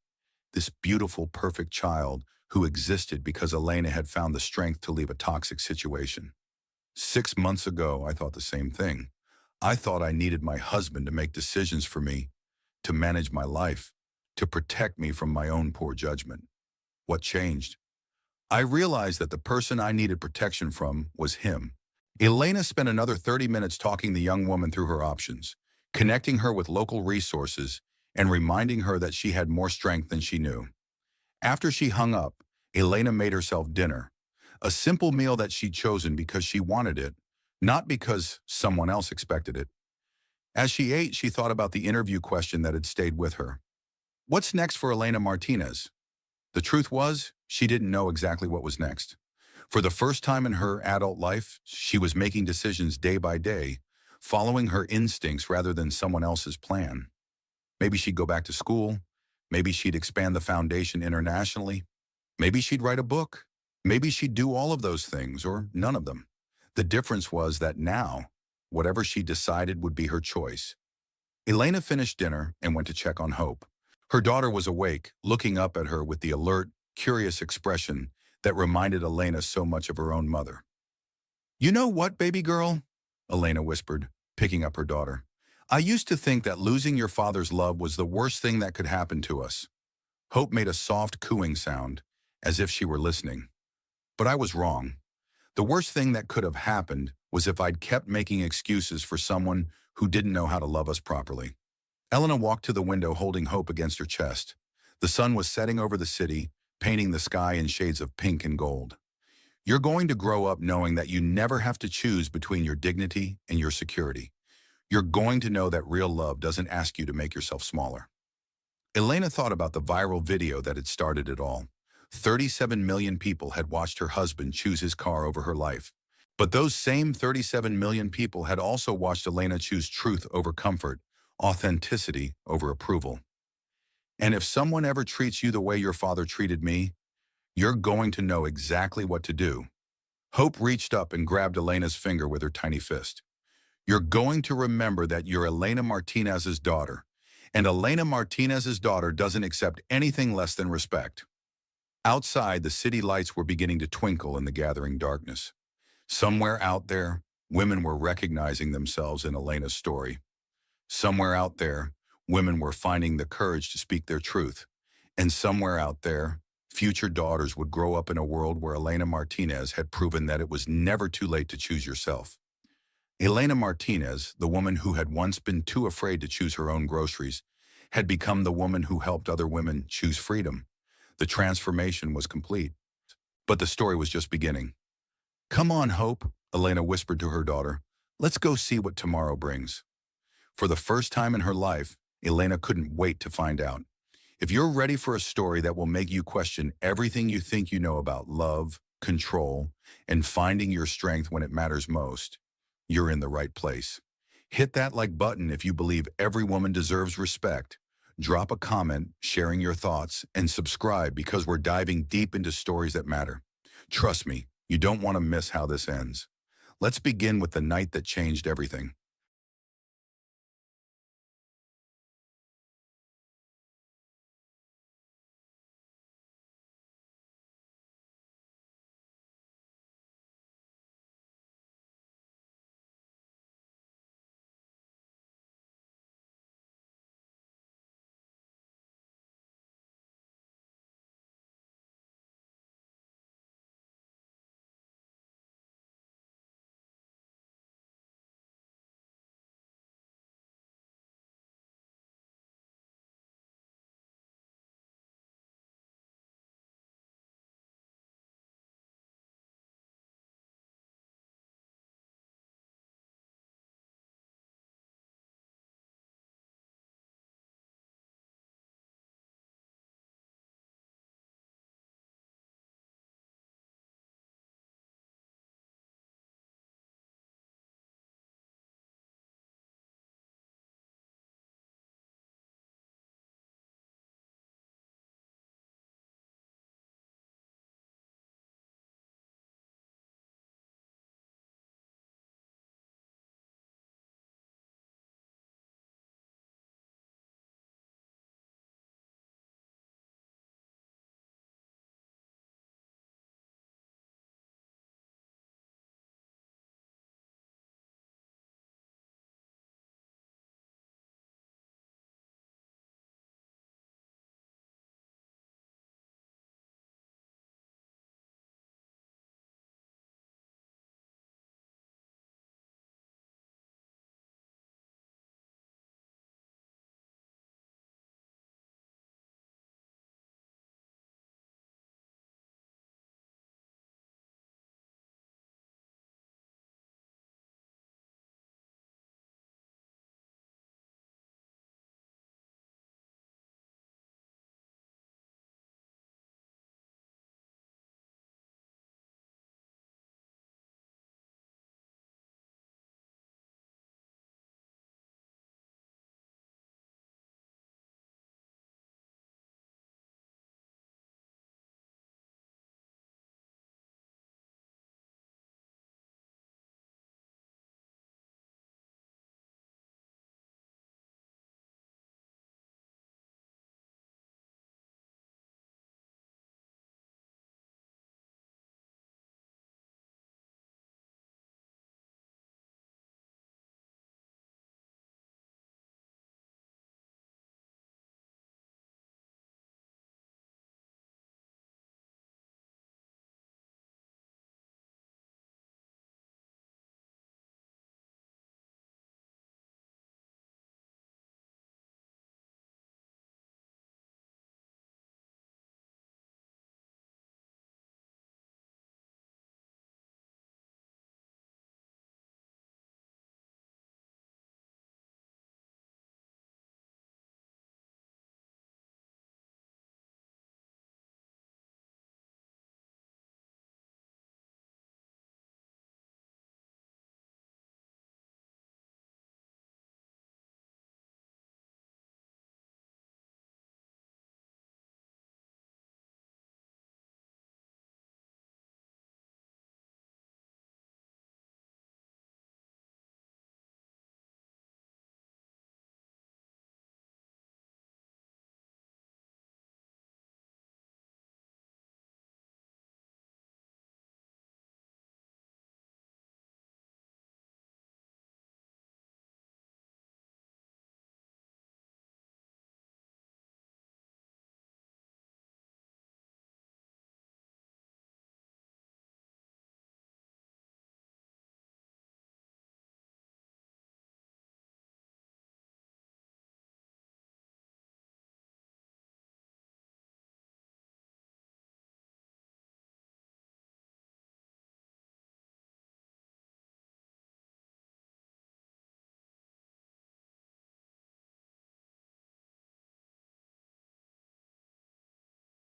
This beautiful, perfect child who existed because Elena had found the strength to leave a toxic situation. 6 months ago, I thought the same thing. I thought I needed my husband to make decisions for me, to manage my life, to protect me from my own poor judgment. What changed? I realized that the person I needed protection from was him. Elena spent another 30 minutes talking the young woman through her options, connecting her with local resources and reminding her that she had more strength than she knew. After she hung up, Elena made herself dinner, a simple meal that she'd chosen because she wanted it, not because someone else expected it. As she ate, she thought about the interview question that had stayed with her. What's next for Elena Martinez? The truth was, she didn't know exactly what was next. For the first time in her adult life, she was making decisions day by day, following her instincts rather than someone else's plan. Maybe she'd go back to school. Maybe she'd expand the foundation internationally. Maybe she'd write a book. Maybe she'd do all of those things, or none of them. The difference was that now, whatever she decided would be her choice. Elena finished dinner and went to check on Hope. Her daughter was awake, looking up at her with the alert, curious expression that reminded Elena so much of her own mother. You know what, baby girl? Elena whispered, picking up her daughter. I used to think that losing your father's love was the worst thing that could happen to us. Hope made a soft cooing sound, as if she were listening. But I was wrong. The worst thing that could have happened was if I'd kept making excuses for someone who didn't know how to love us properly. Elena walked to the window holding hope against her chest. The sun was setting over the city, painting the sky in shades of pink and gold. You're going to grow up knowing that you never have to choose between your dignity and your security. You're going to know that real love doesn't ask you to make yourself smaller. Elena thought about the viral video that had started it all. 37 million people had watched her husband choose his car over her life. But those same 37 million people had also watched Elena choose truth over comfort, authenticity over approval. And if someone ever treats you the way your father treated me, you're going to know exactly what to do. Hope reached up and grabbed Elena's finger with her tiny fist. You're going to remember that you're Elena Martinez's daughter, and Elena Martinez's daughter doesn't accept anything less than respect. Outside, the city lights were beginning to twinkle in the gathering darkness. Somewhere out there, women were recognizing themselves in Elena's story. Somewhere out there, women were finding the courage to speak their truth. And somewhere out there, future daughters would grow up in a world where Elena Martinez had proven that it was never too late to choose yourself. Elena Martinez, the woman who had once been too afraid to choose her own groceries, had become the woman who helped other women choose freedom. The transformation was complete. But the story was just beginning. "Come on, Hope," Elena whispered to her daughter. "Let's go see what tomorrow brings." For the first time in her life, Elena couldn't wait to find out. If you're ready for a story that will make you question everything you think you know about love, control, and finding your strength when it matters most, you're in the right place. Hit that like button if you believe every woman deserves respect. Drop a comment sharing your thoughts and subscribe because we're diving deep into stories that matter. Trust me, you don't want to miss how this ends. Let's begin with the night that changed everything.